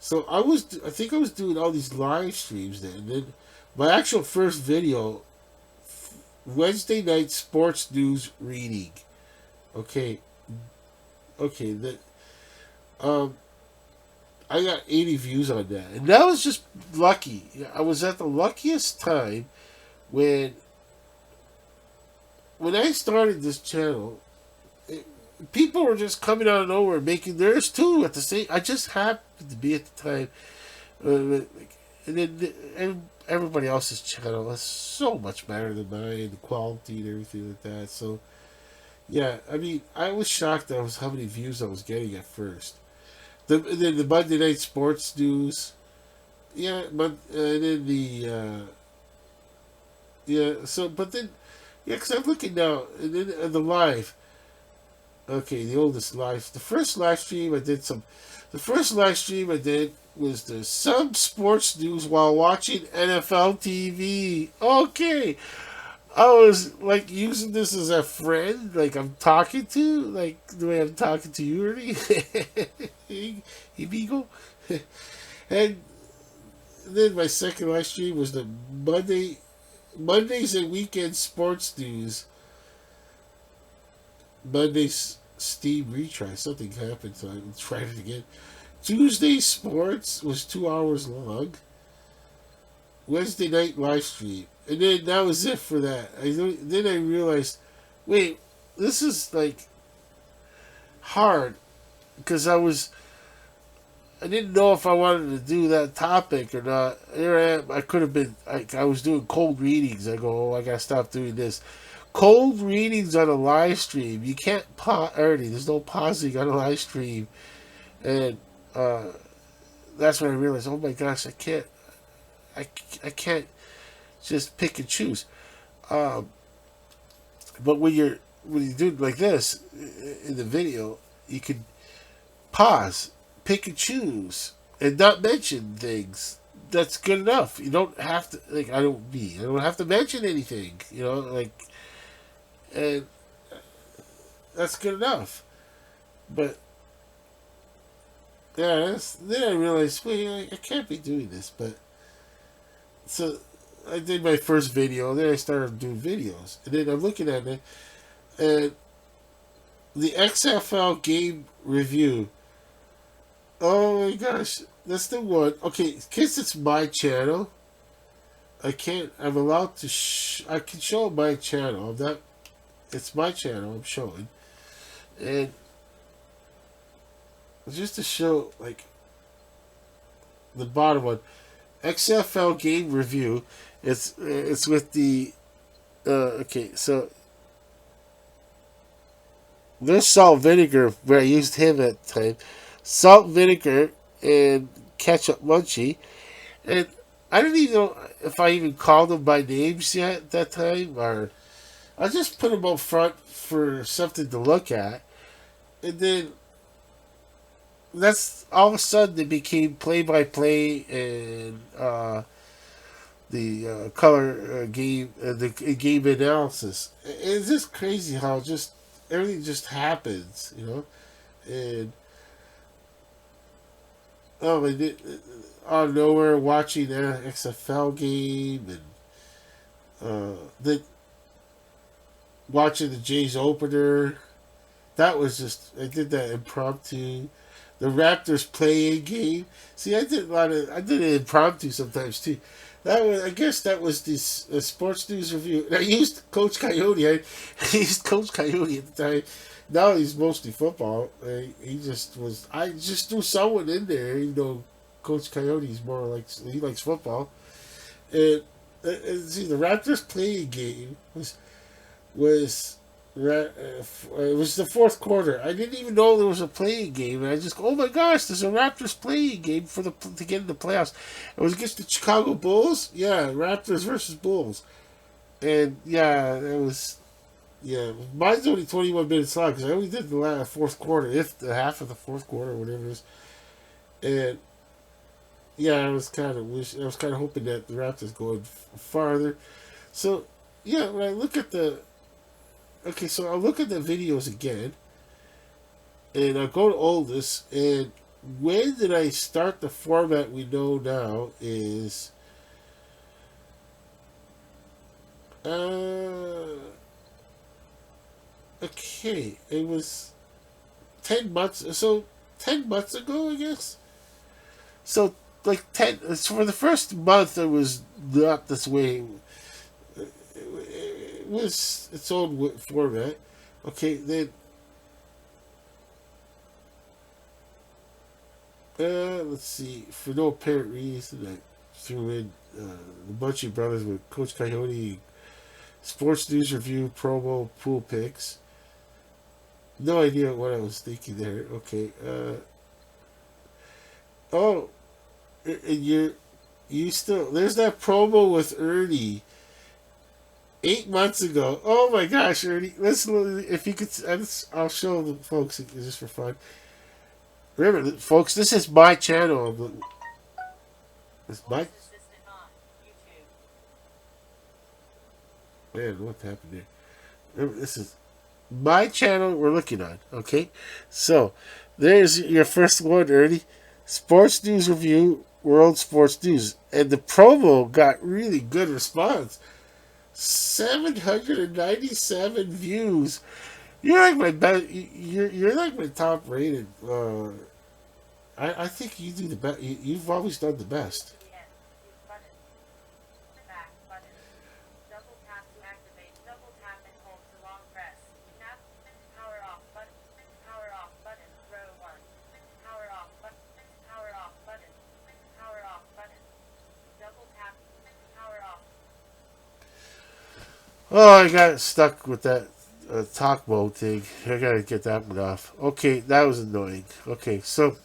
So I think I was doing all these live streams then. And then my actual first video, Wednesday night sports news reading. Okay, okay. That I got 80 views on that, and that was just lucky. I was at the luckiest time when I started this channel. It, People were just coming out of nowhere making theirs too at the same. I just happened to be at the time, and then everybody else's channel is so much better than mine, the quality and everything like that. So yeah, I mean, I was shocked that was how many views I was getting at first. The Monday Night Sports News, yeah, but and then yeah. So but then yeah, because I'm looking now, and then the live. Okay, the oldest live. The first live stream I did some. The first live stream I did was the some sports news while watching NFL TV. Okay, I was like using this as a friend, like I'm talking to, like the way I'm talking to you, Ernie. Hey, Beagle. And then my second live stream was the Mondays and weekend sports news. Monday's Steam retry. Something happened, so I tried it again. Tuesday sports was 2 hours long. Wednesday night live stream, and then that was it for that. Then I realized, wait, this is like hard because I didn't know if I wanted to do that topic or not. Here I am. I could have been. I was doing cold readings. I go, oh, I gotta stop doing this. Cold readings on a live stream. You can't Ernie. There's no pausing on a live stream, and that's when I realized, oh my gosh, I can't just pick and choose. Um, but when you do it like this in the video, you can pause, pick and choose, and not mention things. That's good enough. You don't have to like I don't have to mention anything. And that's good enough. But yeah, then I realized, wait, I can't be doing this. But so I did my first video. Then I started doing videos, and then I'm looking at it, and the XFL game review. Oh my gosh, that's the one. Okay, since it's my channel, I can't. I'm allowed to. I can show my channel. That it's my channel. I'm showing, and just to show like the bottom one, XFL game review. It's with the. Okay, so there's salt vinegar where I used him at the time. Salt vinegar and ketchup munchie, and I don't even know if I even called them by names yet at that time, or I just put them up front for something to look at, and then that's all of a sudden they became play by play and the color game, the game analysis. It's just crazy how just everything just happens, and oh, and out of nowhere watching the XFL game and then watching the Jays opener. That was just I did that impromptu. The Raptors playing game. See, I did it impromptu sometimes too. I guess that was this sports news review. And I used Coach Coyote. I used Coach Coyote at the time. Now he's mostly football. He just was. I just threw someone in there. Coach Coyote's more like he likes football. And see, the Raptors playing game was it was the fourth quarter. I didn't even know there was a playing game, and I just go, "Oh my gosh, there's a Raptors playing game to get in the playoffs." It was against the Chicago Bulls. Yeah, Raptors versus Bulls, and yeah, it was. Yeah, mine's only 21 minutes long because I only did the fourth quarter, if the half of the fourth quarter, whatever it is, and yeah, I was kind of hoping that the Raptors go farther. So yeah, when I look at so I'll look at the videos again, and I'll go to oldest, and when did I start the format we know now is, okay, it was 10 months, so 10 months ago, I guess, So like 10 for the first month, it was not this way. It was its own format. Okay, then let's see. For no apparent reason, I threw in the Bunchy Brothers with Coach Coyote, Sports News Review, promo, pool picks. No idea what I was thinking there. Okay. Oh, and you still there's that promo with Ernie 8 months ago. Oh my gosh, Ernie! Listen, if you could, I'll show the folks just for fun. Remember, folks, this is my channel. It's my man. What happened there? Remember, this is my channel we're looking on. Okay, so there's your first one, Ernie. Sports News Review, World Sports News, and the promo got really good response. 797 views. You're like my best. You're like my top rated. I think you do the best. You've always done the best. Oh, I got stuck with that talk mode thing. I gotta get that one off. Okay, that was annoying. Okay, so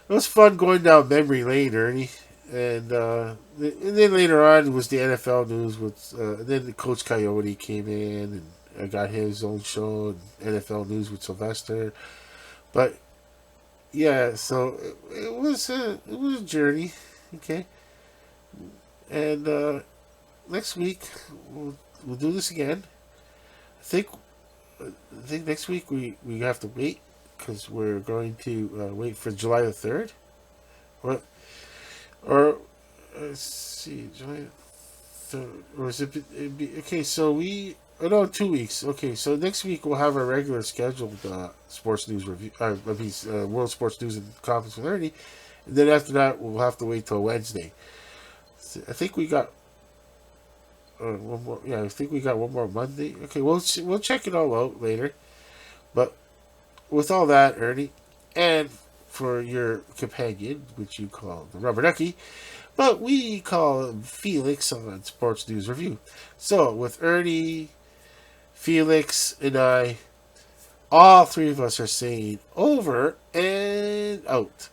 it was fun going down memory lane, Ernie. And then later on was the NFL news with and then the Coach Coyote came in and I got his own show and NFL news with Sylvester. But yeah, so it was a journey. Okay, and next week we'll do this again. I think I think next week we have to wait because we're going to wait for July the 3rd. Or let's see, July 3rd, or is it okay? So we no 2 weeks. Okay, so next week we'll have our regular scheduled sports news review. World Sports News and Conference with Ernie, and then after that we'll have to wait till Wednesday. So I think we got one more. Yeah, I think we got one more Monday. Okay, we'll check it all out later. But with all that, Ernie, and for your companion, which you call the Rubber Ducky, but we call him Felix on Sports News Review. So with Ernie, Felix, and I, all three of us are saying over and out.